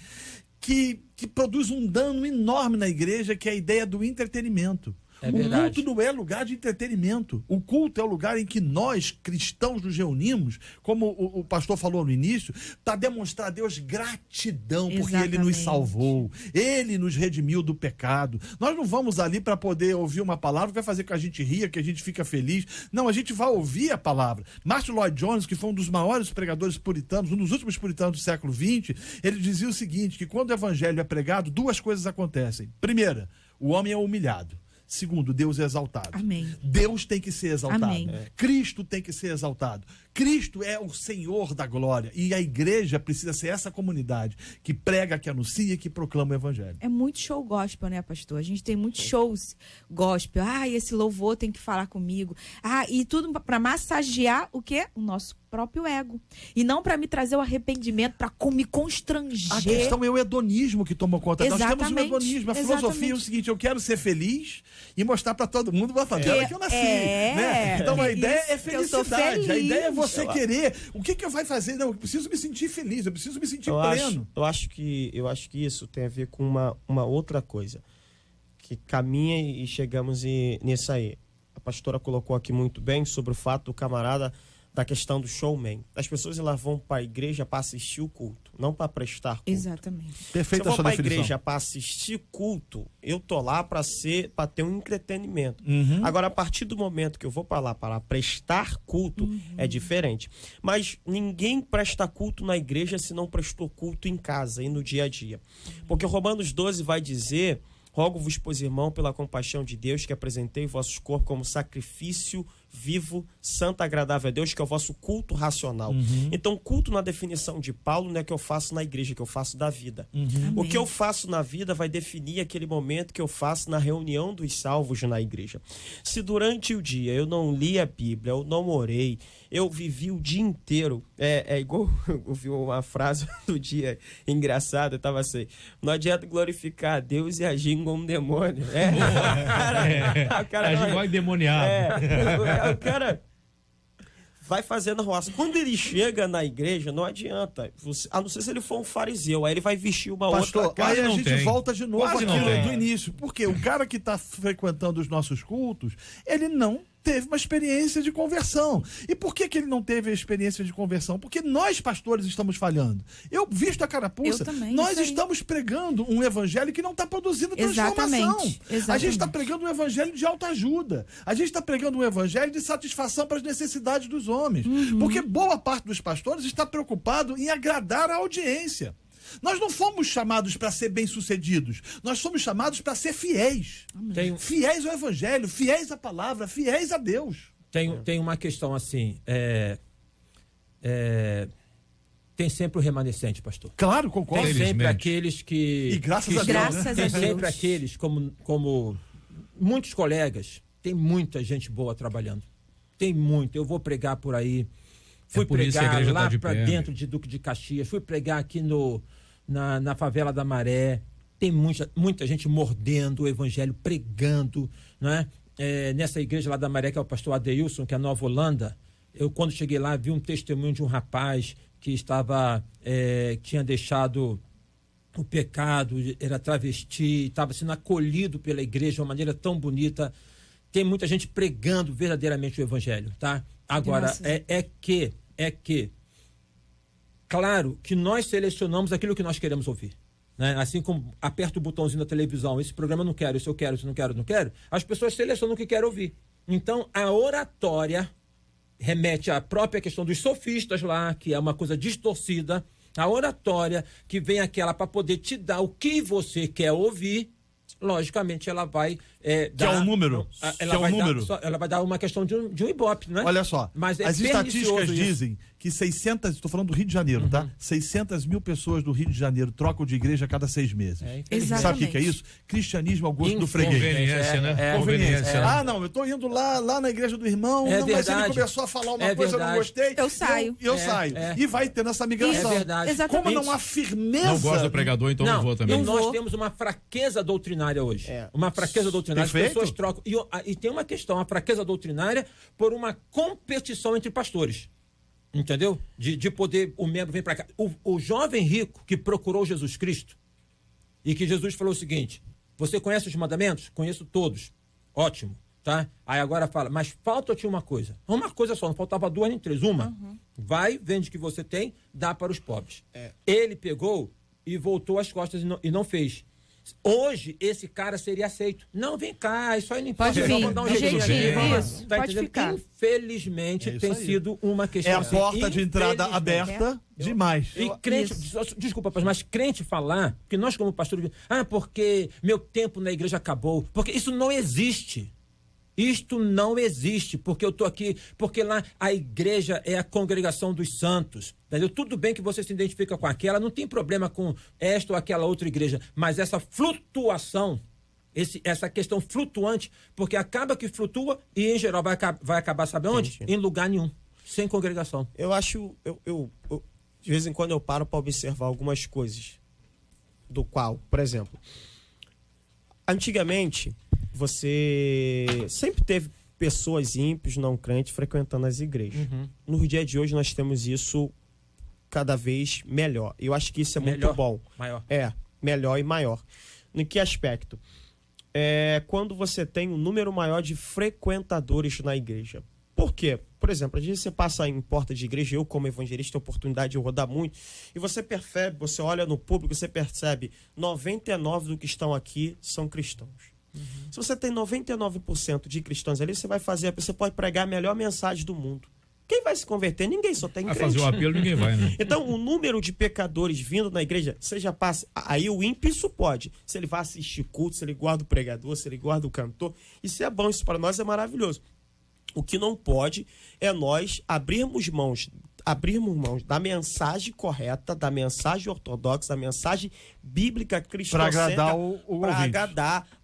que produz um dano enorme na igreja, que é a ideia do entretenimento. É o verdade. culto não é lugar de entretenimento. O culto é o lugar em que nós, cristãos, nos reunimos, como o pastor falou no início, para demonstrar a Deus gratidão, porque Ele nos salvou, Ele nos redimiu do pecado. Nós não vamos ali para poder ouvir uma palavra que vai fazer que a gente ria, que a gente fica feliz. Não, a gente vai ouvir a palavra. Martin Lloyd Jones, que foi um dos maiores pregadores puritanos, um dos últimos puritanos do século XX, ele dizia o seguinte, que quando o evangelho é pregado, duas coisas acontecem. Primeira, o homem é humilhado. Segundo, Deus é exaltado. Amém. Deus tem que ser exaltado. Amém. Cristo tem que ser exaltado. Cristo é o Senhor da glória. E a igreja precisa ser essa comunidade que prega, que anuncia e que proclama o evangelho. É muito show gospel, né, pastor? A gente tem muitos shows gospel. Esse louvor tem que falar comigo. E tudo para massagear o quê? O nosso próprio ego. E não para me trazer o arrependimento, para me constranger. A questão é o hedonismo que toma conta. Exatamente. Nós temos o hedonismo. A filosofia é o seguinte, eu quero ser feliz e mostrar para todo mundo uma favela que eu nasci. Né? Então a ideia é felicidade. A ideia é você querer. O que vai fazer? Não, eu preciso me sentir feliz, eu preciso me sentir pleno. Eu acho que isso tem a ver com uma outra coisa que caminha e chegamos nisso aí. A pastora colocou aqui muito bem sobre o fato do camarada da questão do showman. As pessoas elas vão para a igreja para assistir o culto, não para prestar culto. Exatamente. Perfeita Se eu a vou sua para a definição. igreja para assistir culto, eu tô lá para ter um entretenimento. Agora, a partir do momento que eu vou para lá para prestar culto, é diferente. Mas ninguém presta culto na igreja se não prestou culto em casa e no dia a dia. Porque Romanos 12 vai dizer: rogo-vos, pois, irmão, pela compaixão de Deus, que apresentei vossos corpos como sacrifício vivo, santo, agradável a Deus, que é o vosso culto racional. Então, culto na definição de Paulo não é que eu faço na igreja, que eu faço da vida. O que eu faço na vida vai definir aquele momento que eu faço na reunião dos salvos na igreja. Se durante o dia eu não li a Bíblia, eu não orei, eu vivi o dia inteiro, é igual eu vi uma frase do dia engraçada, eu tava assim: não adianta glorificar a Deus e agir como um demônio. O cara agir igual endemoniado. O cara vai fazendo a roça. Quando ele chega na igreja, não adianta. A não ser se ele for um fariseu. Aí ele vai vestir uma Pastor, outra cara. aí a não gente tem. volta de novo Quase não aquilo tem. do início. Porque o cara que está frequentando os nossos cultos, ele não teve uma experiência de conversão. E por que ele não teve a experiência de conversão? Porque nós, pastores, estamos falhando. Eu visto a carapuça. Eu também, nós isso aí. estamos pregando um evangelho que não está produzindo transformação. Exatamente. A gente está pregando um evangelho de autoajuda. A gente está pregando um evangelho de satisfação para as necessidades dos homens. Porque boa parte dos pastores está preocupado em agradar a audiência. Nós não fomos chamados para ser bem-sucedidos. Nós somos chamados para ser fiéis. Fiéis ao evangelho, fiéis à palavra, fiéis a Deus. Tem uma questão assim, tem sempre o remanescente, pastor. Claro, concordo. Tem sempre Felizmente. aqueles que... E graças a Deus, Graças né? a Tem Deus. sempre aqueles, como muitos colegas, tem muita gente boa trabalhando. Tem muito. Eu vou pregar por aí. Fui por isso que a pregar igreja tá lá de para pé, dentro de Duque de Caxias. Fui pregar aqui na favela da Maré. Tem muita gente mordendo o evangelho, pregando, né? Nessa igreja lá da Maré, que é o pastor Adeilson, que é a Nova Holanda. Eu, quando cheguei lá, vi um testemunho de um rapaz que tinha deixado o pecado, era travesti, estava sendo acolhido pela igreja de uma maneira tão bonita. Tem muita gente pregando verdadeiramente o evangelho, tá? Agora, claro que nós selecionamos aquilo que nós queremos ouvir, né? Assim como aperta o botãozinho da televisão, esse programa eu não quero, esse eu quero, esse não quero, não quero, as pessoas selecionam o que querem ouvir. Então, a oratória remete à própria questão dos sofistas lá, que é uma coisa distorcida. A oratória, que vem aquela para poder te dar o que você quer ouvir, logicamente ela vai Que é o número. Ela vai dar uma questão de um ibope, né? Olha só, Mas as estatísticas isso. dizem que 600, estou falando do Rio de Janeiro, tá? 600 mil pessoas do Rio de Janeiro trocam de igreja a cada 6 meses. Exatamente. Sabe o que é isso? Cristianismo ao gosto do freguês. Conveniência, né? Conveniência. né? Ah, não, eu estou indo lá na igreja do irmão, É não, mas ele verdade. começou a falar uma É coisa, eu não verdade. gostei. Eu saio. Eu saio. E vai tendo essa migração. É verdade. Exatamente. Como não há firmeza... Não gosto do pregador, então não vou também. E nós vou. temos uma fraqueza doutrinária hoje. Uma fraqueza doutrinária. As Perfeito. pessoas trocam. E tem uma questão, a fraqueza doutrinária por uma competição entre pastores. Entendeu? De poder, o membro vem para cá. O jovem rico que procurou Jesus Cristo, e que Jesus falou o seguinte: você conhece os mandamentos? Conheço todos. Ótimo, tá? Aí agora fala, mas falta-te uma coisa. Uma coisa só, não faltava duas nem três. Uma, vai, vende o que você tem, dá para os pobres. Ele pegou e voltou as costas e não fez. Hoje, esse cara seria aceito. Não, vem cá, isso aí não importa. Pode vir, Vou dar um de jeitinho jeitinho, aqui. isso, Tá pode entendendo? ficar. Infelizmente, tem sido uma questão É a assim, porta de entrada infelizmente. aberta demais. E crente, desculpa, mas crente falar, que nós como pastor, porque meu tempo na igreja acabou, porque isso não existe. Isto não existe, porque eu estou aqui, porque lá a igreja é a congregação dos santos. Entendeu? Tudo bem que você se identifica com aquela, não tem problema com esta ou aquela outra igreja, mas essa flutuação, essa questão flutuante, porque acaba que flutua e em geral vai acabar, sabe onde? Em lugar nenhum, sem congregação. Eu acho, de vez em quando eu paro para observar algumas coisas, do qual, por exemplo, antigamente você sempre teve pessoas ímpios, não crentes, frequentando as igrejas. No dia de hoje nós temos isso cada vez melhor. Eu acho que isso é muito bom. Maior. Melhor e maior. Em que aspecto? Quando você tem um número maior de frequentadores na igreja. Por quê? Por exemplo, às vezes você passa em porta de igreja, eu como evangelista tenho a oportunidade de rodar muito, e você olha no público, você percebe 99% do que estão aqui são cristãos. Se você tem 99% de cristãos ali, você pode pregar a melhor mensagem do mundo. Quem vai se converter? Ninguém, só tem crente. Vai fazer o apelo, ninguém vai, né? Então, o número de pecadores vindo na igreja, aí o ímpio isso pode. Se ele vai assistir culto, se ele guarda o pregador, se ele guarda o cantor, isso é bom, isso para nós é maravilhoso. O que não pode é nós abrirmos mãos da mensagem correta, da mensagem ortodoxa, da mensagem bíblica cristã, para agradar o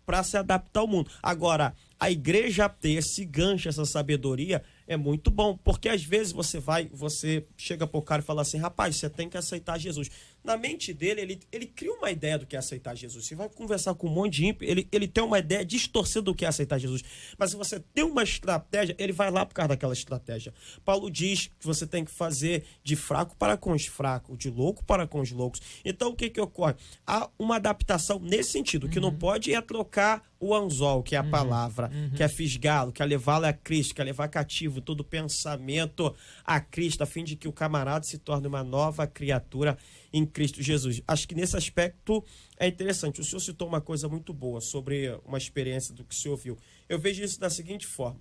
para se adaptar ao mundo. Agora, a igreja ter esse gancho, essa sabedoria, é muito bom, porque às vezes você chega pro cara e fala assim, rapaz, você tem que aceitar Jesus. Na mente dele, ele cria uma ideia do que é aceitar Jesus. Você vai conversar com um monte de ímpio, ele tem uma ideia distorcida do que é aceitar Jesus. Mas se você tem uma estratégia, ele vai lá por causa daquela estratégia. Paulo diz que você tem que fazer de fraco para com os fracos, de louco para com os loucos. Então, o que ocorre? Há uma adaptação nesse sentido. O que não pode é trocar o anzol, que é a palavra, que é fisgá-lo, que é levá-lo a Cristo, que é levar cativo todo pensamento a Cristo, a fim de que o camarada se torne uma nova criatura em Cristo Jesus. Acho que nesse aspecto é interessante. O senhor citou uma coisa muito boa sobre uma experiência do que o senhor ouviu. Eu vejo isso da seguinte forma.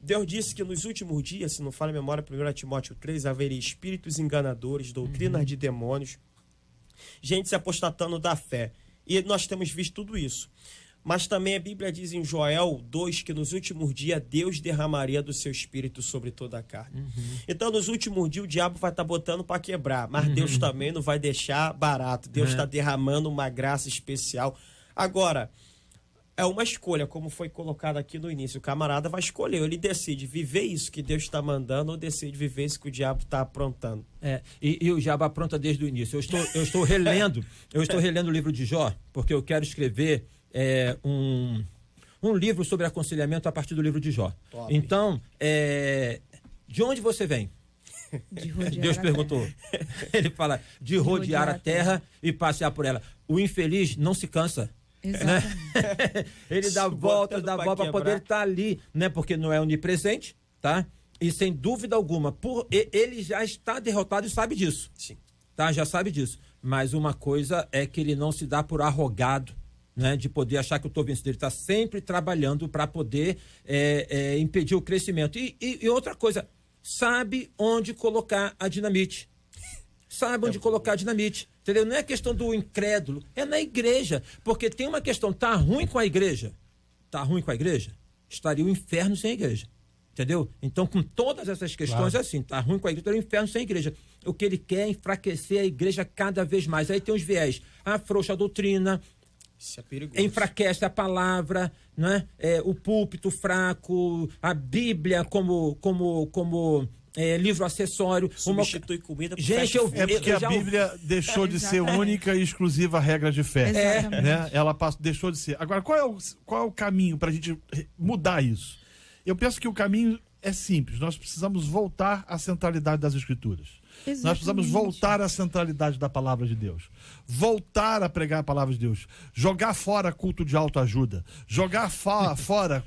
Deus disse que nos últimos dias, se não falha a memória, 1 Timóteo 3, haveria espíritos enganadores, doutrinas de demônios, gente se apostatando da fé. E nós temos visto tudo isso. Mas também a Bíblia diz em Joel 2 que nos últimos dias Deus derramaria do seu espírito sobre toda a carne. Então, nos últimos dias o diabo vai estar botando para quebrar, mas Deus também não vai deixar barato. Deus está derramando uma graça especial. Agora, é uma escolha, como foi colocado aqui no início. O camarada vai escolher, ele decide viver isso que Deus está mandando ou decide viver isso que o diabo está aprontando. E o diabo apronta desde o início. Eu estou relendo o livro de Jó, porque eu quero escrever um livro sobre aconselhamento a partir do livro de Jó. Top. Então, de onde você vem? Deus perguntou. Ele fala, de rodear a terra e passear por ela. O infeliz não se cansa. Né? Ele dá voltas para poder estar ali, né? Porque não é onipresente, tá? E sem dúvida alguma, ele já está derrotado e sabe disso. Sim. Tá? Já sabe disso. Mas uma coisa é que ele não se dá por arrogado, né, de poder achar que eu estou vencido. Ele está sempre trabalhando para poder impedir o crescimento. E outra coisa, sabe onde colocar a dinamite. Sabe onde colocar a dinamite. Entendeu? Não é questão do incrédulo, é na igreja. Porque tem uma questão, tá ruim com a igreja? Tá ruim com a igreja? Estaria o inferno sem a igreja. Entendeu? Então, com todas essas questões, é assim, tá ruim com a igreja, estaria o inferno sem a igreja. O que ele quer é enfraquecer a igreja cada vez mais. Aí tem os viés, afrouxa a doutrina, isso é perigoso. Enfraquece a palavra, né? O púlpito fraco, a Bíblia como livro acessório. Substitui comida por gente, porque a Bíblia deixou de ser única e exclusiva regra de fé. Né? Ela deixou de ser. Agora, qual é o caminho para a gente mudar isso? Eu penso que o caminho é simples. Nós precisamos voltar à centralidade das Escrituras. Exatamente. Nós precisamos voltar à centralidade da palavra de Deus. Voltar a pregar a palavra de Deus. Jogar fora culto de autoajuda. Jogar fora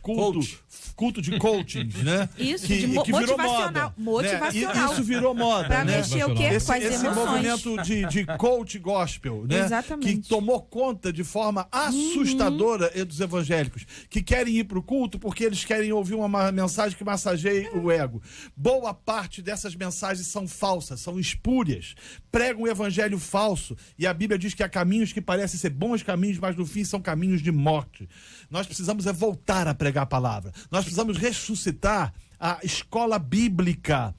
culto de coaching, né? Isso, que virou motivacional. Motivacional. Né? Isso virou moda, pra né? mexer o quê? Com as esse movimento de coach gospel, né? Exatamente. Que tomou conta de forma assustadora dos evangélicos, que querem ir para o culto porque eles querem ouvir uma mensagem que massageie o ego. Boa parte dessas mensagens são falsas, são espúrias, pregam um evangelho falso, e a Bíblia diz que há caminhos que parecem ser bons caminhos, mas no fim são caminhos de morte. Nós precisamos voltar a pregar a palavra. Nós precisamos ressuscitar a escola bíblica.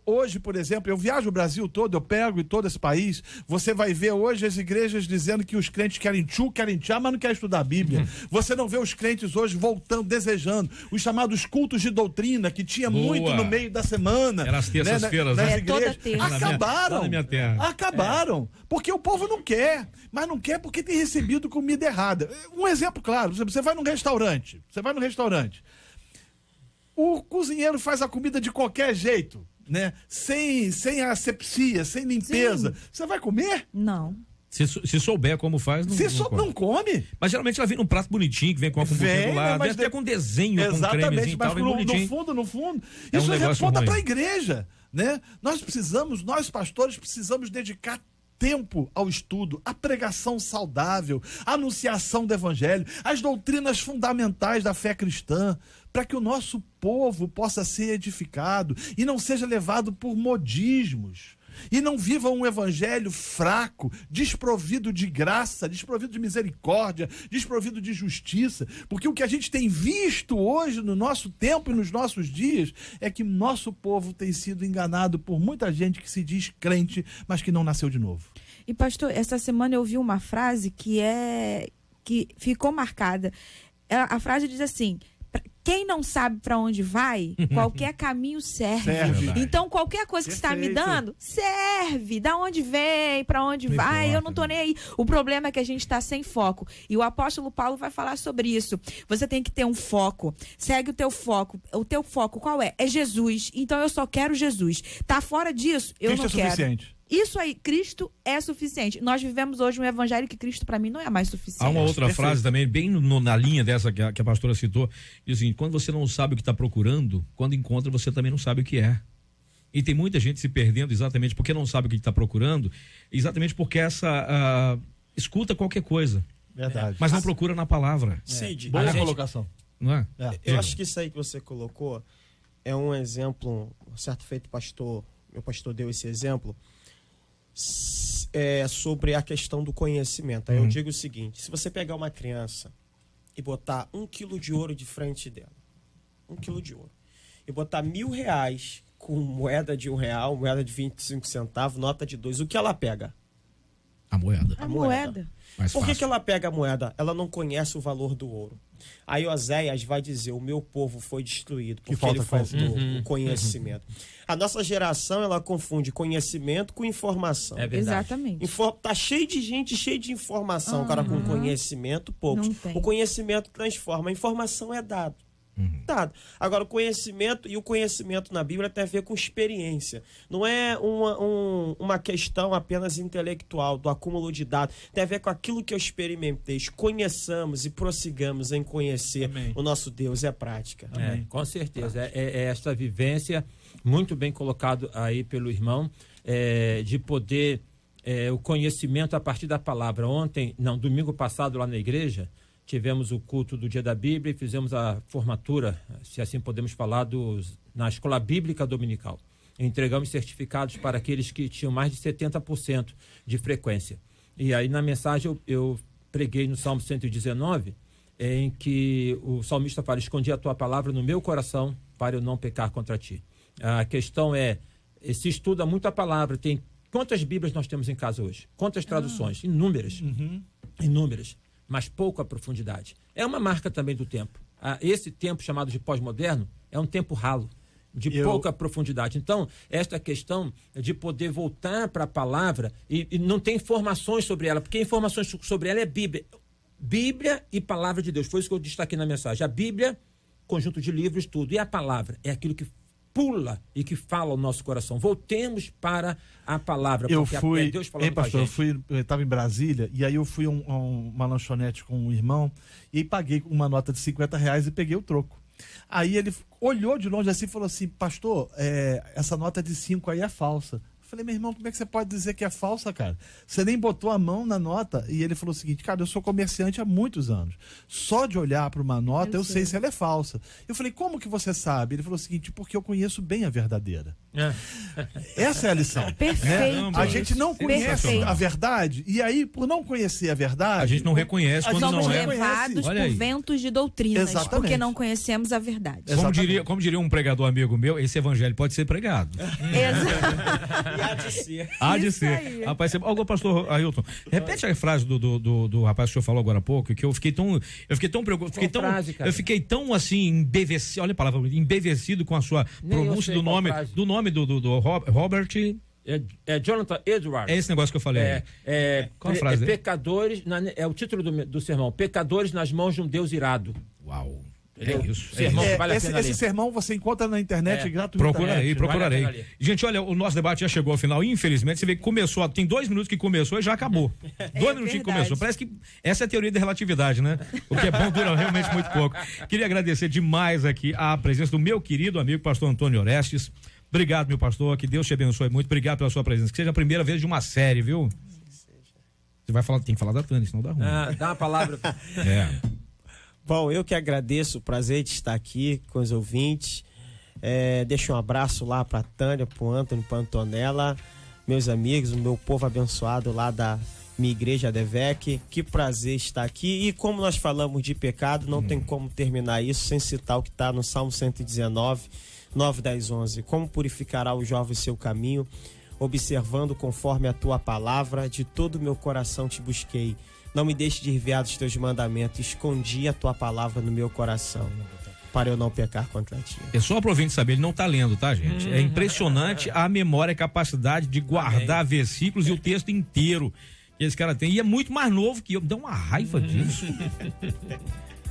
Hoje, por exemplo, eu viajo o Brasil todo, eu pego em todo esse país, você vai ver hoje as igrejas dizendo que os crentes querem tchá, mas não querem estudar a Bíblia. Você não vê os crentes hoje voltando, desejando. Os chamados cultos de doutrina, que tinha muito no meio da semana. Era as terças-feiras, né? Nas igrejas. Acabaram. Na minha terra. Acabaram. Porque o povo não quer. Mas não quer porque tem recebido comida errada. Um exemplo claro, você vai num restaurante. O cozinheiro faz a comida de qualquer jeito, né? Sem asepsia, sem limpeza. Sim. Você vai comer? Não. Se souber como faz, não come. Mas geralmente ela vem num prato bonitinho, que vem com a comida do lado, até com desenho, com cremezinho e tal, mas no fundo, isso responda para a igreja, né? Nós pastores precisamos dedicar tempo ao estudo, à pregação saudável, à anunciação do evangelho, às doutrinas fundamentais da fé cristã, para que o nosso povo possa ser edificado e não seja levado por modismos. E não viva um evangelho fraco, desprovido de graça, desprovido de misericórdia, desprovido de justiça. Porque o que a gente tem visto hoje no nosso tempo e nos nossos dias é que nosso povo tem sido enganado por muita gente que se diz crente, mas que não nasceu de novo. E pastor, essa semana eu ouvi uma frase que ficou marcada. A frase diz assim: quem não sabe para onde vai, qualquer caminho serve. Então, qualquer coisa que você está me dando, serve. Da onde vem, para onde vai, eu não tô nem aí. O problema é que a gente está sem foco. E o apóstolo Paulo vai falar sobre isso. Você tem que ter um foco. Segue o teu foco. O teu foco qual é? É Jesus. Então, eu só quero Jesus. Tá fora disso, eu não quero. Cristo é suficiente. Isso aí, Cristo é suficiente. Nós vivemos hoje um evangelho que Cristo para mim não é mais suficiente. Há uma outra frase também, bem na linha dessa que a pastora citou, diz assim: quando você não sabe o que está procurando, quando encontra você também não sabe o que é. E tem muita gente se perdendo exatamente porque não sabe o que está procurando, exatamente porque escuta qualquer coisa. Verdade. Mas não procura na palavra. Cid, boa colocação. Não é? Eu acho que isso aí que você colocou é um exemplo, um certo feito meu pastor deu esse exemplo, sobre a questão do conhecimento. Aí eu digo o seguinte: se você pegar uma criança e botar 1 quilo de ouro de frente dela, 1 quilo de ouro, e botar R$1.000 com moeda de R$1, moeda de 25 centavos, nota de 2, o que ela pega? A moeda. A moeda. Por que ela pega a moeda? Ela não conhece o valor do ouro. Aí Oséias vai dizer: o meu povo foi destruído porque ele faltou o conhecimento. A nossa geração, ela confunde conhecimento com informação. É verdade. Exatamente. Tá cheio de gente, cheio de informação. O cara com conhecimento, poucos. O conhecimento transforma. A informação é dado. Dado. Agora, o conhecimento na Bíblia tem a ver com experiência. Não é uma questão apenas intelectual, do acúmulo de dados. Tem a ver com aquilo que eu experimentei. Conheçamos e prossigamos em conhecer. Amém. O nosso Deus. É prática. Com certeza. É esta vivência, muito bem colocado aí pelo irmão, de poder, o conhecimento a partir da palavra. Domingo passado lá na igreja, tivemos o culto do Dia da Bíblia e fizemos a formatura, se assim podemos falar, na Escola Bíblica Dominical. Entregamos certificados para aqueles que tinham mais de 70% de frequência. E aí na mensagem eu preguei no Salmo 119, em que o salmista fala: escondi a tua palavra no meu coração para eu não pecar contra ti. A questão se estuda muito a palavra. Quantas Bíblias nós temos em casa hoje? Quantas traduções? Inúmeras. Inúmeras. Mas pouco a profundidade. É uma marca também do tempo. Esse tempo chamado de pós-moderno é um tempo ralo, de pouca profundidade. Então, esta questão de poder voltar para a palavra e não ter informações sobre ela, porque informações sobre ela é Bíblia. Bíblia e palavra de Deus. Foi isso que eu destaquei na mensagem. A Bíblia, conjunto de livros, tudo. E a palavra é aquilo que pula e que fala ao nosso coração. Voltemos para a palavra, porque é Deus falando pastor, com a gente. eu estava em Brasília e aí eu fui a uma lanchonete com um irmão e aí paguei uma nota de R$50 e peguei o troco. Aí ele olhou de longe assim e falou assim: pastor, essa nota de 5 aí é falsa. Eu falei: meu irmão, como é que você pode dizer que é falsa, cara? Você nem botou a mão na nota. E ele falou o seguinte: cara, eu sou comerciante há muitos anos. Só de olhar para uma nota eu sei se ela é falsa. Eu falei: como que você sabe? Ele falou o seguinte: porque eu conheço bem a verdadeira. Essa é a lição. Perfeito. Né? A gente não conhece Perfeito. a verdade e aí, por não conhecer a verdade, A gente não reconhece quando Somos não é. levados Olha por aí. ventos de doutrinas, Exatamente. porque não conhecemos a verdade. Exatamente. Como diria um pregador amigo meu, esse evangelho pode ser pregado. Exato. E há de ser. Há de Isso ser. aí. Rapaz, pastor Ailton, repete a frase do rapaz que o senhor falou agora há pouco, que eu fiquei tão preocupado, Frase, eu fiquei tão assim, embevecido, olha a palavra, embevecido com a sua Nem eu pronúncia sei do qual nome, frase. Robert. É Jonathan Edwards. É esse negócio que eu falei. Qual a frase dele? Pecadores, é o título do sermão, Pecadores nas mãos de um Deus irado. Uau. Entendeu? É isso. Sermão que vale a esse pena ler. sermão você encontra na internet gratuitamente. Procurarei. Vale a pena ler. Gente, olha, o nosso debate já chegou ao final. Infelizmente, você vê que começou, tem 2 minutos que começou e já acabou. 2 minutinhos que verdade. começou. Parece que essa é a teoria da relatividade, né? O que é bom dura realmente muito pouco. Queria agradecer demais aqui a presença do meu querido amigo, pastor Antônio Orestes. Obrigado, meu pastor, que Deus te abençoe muito. Obrigado pela sua presença. Que seja a primeira vez de uma série, viu? Você vai falar, tem que falar da Tânia, senão dá ruim. Dá uma palavra. Bom, eu que agradeço o prazer de estar aqui com os ouvintes. Deixo um abraço lá para a Tânia, para o Antônio, para a Antonella, meus amigos, o meu povo abençoado lá da minha igreja Adevec. Que prazer estar aqui. E como nós falamos de pecado, não tem como terminar isso sem citar o que está no Salmo 119, 9, 10, 11. Como purificará o jovem seu caminho, observando conforme a tua palavra, de todo o meu coração te busquei. Não me deixe desviar dos teus mandamentos, escondi a tua palavra no meu coração, para eu não pecar contra ti. É só para o ouvinte saber, ele não tá lendo, tá, gente? É impressionante a memória, a capacidade de guardar versículos e o texto inteiro que esse cara tem. E é muito mais novo que eu. Me dá uma raiva disso.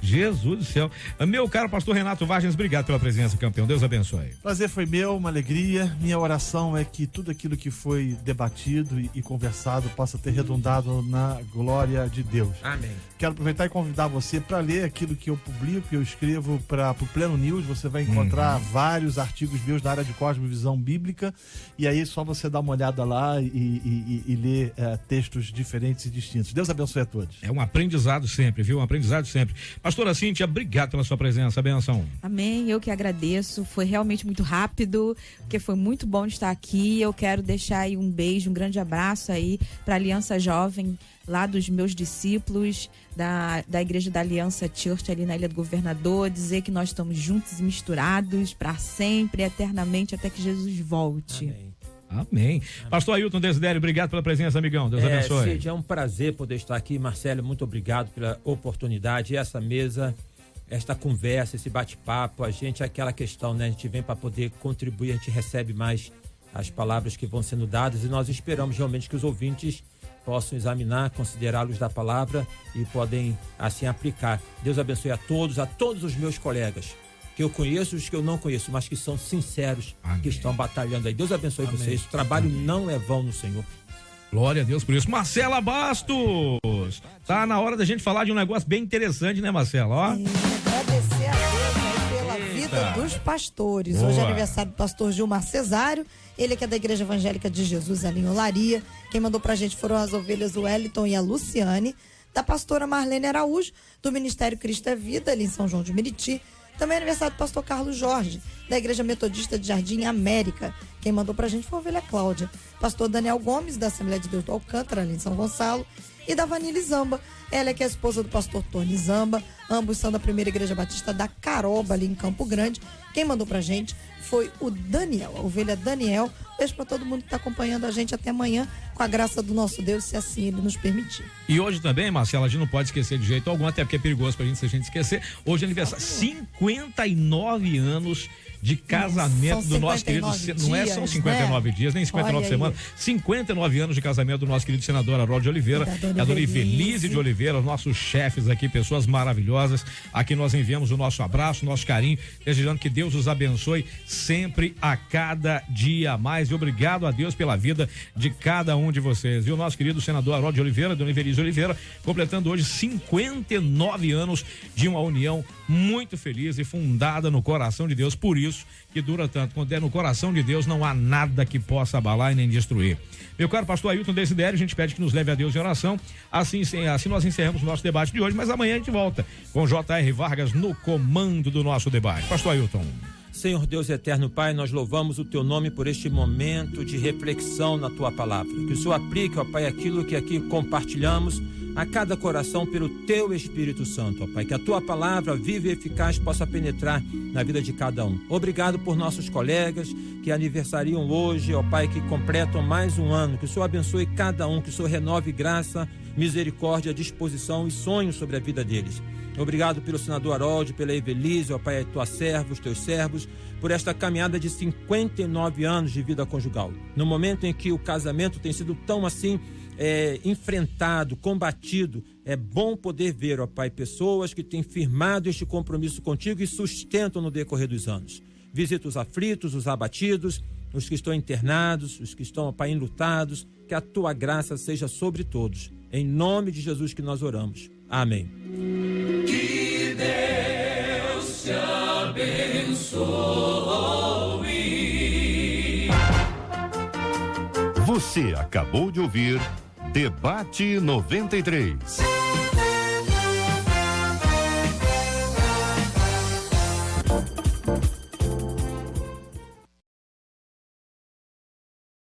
Jesus do céu. Meu caro pastor Renato Vargas, obrigado pela presença, campeão. Deus abençoe. Prazer foi meu, uma alegria. Minha oração é que tudo aquilo que foi debatido e conversado possa ter redundado na glória de Deus. Amém. Quero aproveitar e convidar você para ler aquilo que eu publico, que eu escrevo para o Pleno News. Você vai encontrar vários artigos meus da área de cosmovisão bíblica. E aí é só você dar uma olhada lá e ler textos diferentes e distintos. Deus abençoe a todos. É um aprendizado sempre, viu? Um aprendizado sempre. Pastora Cíntia, obrigado pela sua presença, benção. Amém, eu que agradeço, foi realmente muito rápido, porque foi muito bom estar aqui. Eu quero deixar aí um beijo, um grande abraço aí para a Aliança Jovem, lá dos meus discípulos da Igreja da Aliança Church, ali na Ilha do Governador, dizer que nós estamos juntos e misturados para sempre, eternamente, até que Jesus volte. Amém. Pastor Ailton Desidério, obrigado pela presença, amigão. Deus abençoe. Cid, é um prazer poder estar aqui. Marcelo, muito obrigado pela oportunidade. Essa mesa, esta conversa, esse bate-papo, a gente, aquela questão, né? A gente vem para poder contribuir, a gente recebe mais as palavras que vão sendo dadas e nós esperamos realmente que os ouvintes possam examinar, considerá-los da palavra e podem assim aplicar. Deus abençoe a todos os meus colegas, que eu conheço, os que eu não conheço, mas que são sinceros, que estão batalhando aí. Deus abençoe vocês. O trabalho não é vão no Senhor. Glória a Deus por isso. Marcela Bastos, tá na hora da gente falar de um negócio bem interessante, né, Marcela? Ó. Agradecer a Deus, né, pela vida dos pastores. Boa. Hoje é aniversário do pastor Gilmar Cesário, ele que é da Igreja Evangélica de Jesus ali em Olaria. Quem mandou pra gente foram as ovelhas o Wellington e a Luciane, da pastora Marlene Araújo, do Ministério Cristo é Vida, ali em São João de Meriti. Também é aniversário do pastor Carlos Jorge, da Igreja Metodista de Jardim América. Quem mandou pra gente foi a ovelha Cláudia. Pastor Daniel Gomes, da Assembleia de Deus do Alcântara, ali em São Gonçalo. E da Vanille Zamba. Ela é que é a esposa do pastor Tony Zamba. Ambos são da Primeira Igreja Batista da Caroba, ali em Campo Grande. Quem mandou pra gente foi o Daniel, a ovelha Daniel. Beijo pra todo mundo que tá acompanhando a gente até amanhã, com a graça do nosso Deus, se assim ele nos permitir. E hoje também, Marcela, a gente não pode esquecer de jeito algum, até porque é perigoso pra gente se a gente esquecer. Hoje é aniversário, 59 anos de casamento do nosso querido. Não é só 59 dias, nem 59 semanas. 59 anos de casamento do nosso querido senador Harold de Oliveira, a dona Ivelise de Oliveira, os nossos chefes aqui, pessoas maravilhosas. Aqui nós enviamos o nosso abraço, nosso carinho, desejando que Deus os abençoe sempre, a cada dia mais. E obrigado a Deus pela vida de cada um de vocês. E o nosso querido senador Harold de Oliveira, dona Ivelise de Oliveira, completando hoje 59 anos de uma união muito feliz e fundada no coração de Deus. Por isso que dura tanto. Quando é no coração de Deus, não há nada que possa abalar e nem destruir. Meu caro pastor Ailton Desidério, a gente pede que nos leve a Deus em oração. Assim nós encerramos o nosso debate de hoje, mas amanhã a gente volta com J.R. Vargas no comando do nosso debate. Pastor Ailton. Senhor Deus eterno Pai, nós louvamos o teu nome por este momento de reflexão na tua palavra. Que o Senhor aplique, ó Pai, aquilo que aqui compartilhamos a cada coração pelo teu Espírito Santo, ó Pai. Que a tua palavra viva e eficaz possa penetrar na vida de cada um. Obrigado por nossos colegas que aniversariam hoje, ó Pai, que completam mais um ano. Que o Senhor abençoe cada um, que o Senhor renove graça, misericórdia, disposição e sonhos sobre a vida deles. Obrigado pelo senador Harold, pela Evelise, ó Pai, a tua serva, os teus servos, por esta caminhada de 59 anos de vida conjugal. No momento em que o casamento tem sido tão assim enfrentado, combatido, é bom poder ver, ó Pai, pessoas que têm firmado este compromisso contigo e sustentam no decorrer dos anos. Visita os aflitos, os abatidos, os que estão internados, os que estão, ó Pai, enlutados, que a tua graça seja sobre todos. Em nome de Jesus que nós oramos. Amém. Que Deus te abençoe. Você acabou de ouvir Debate 93.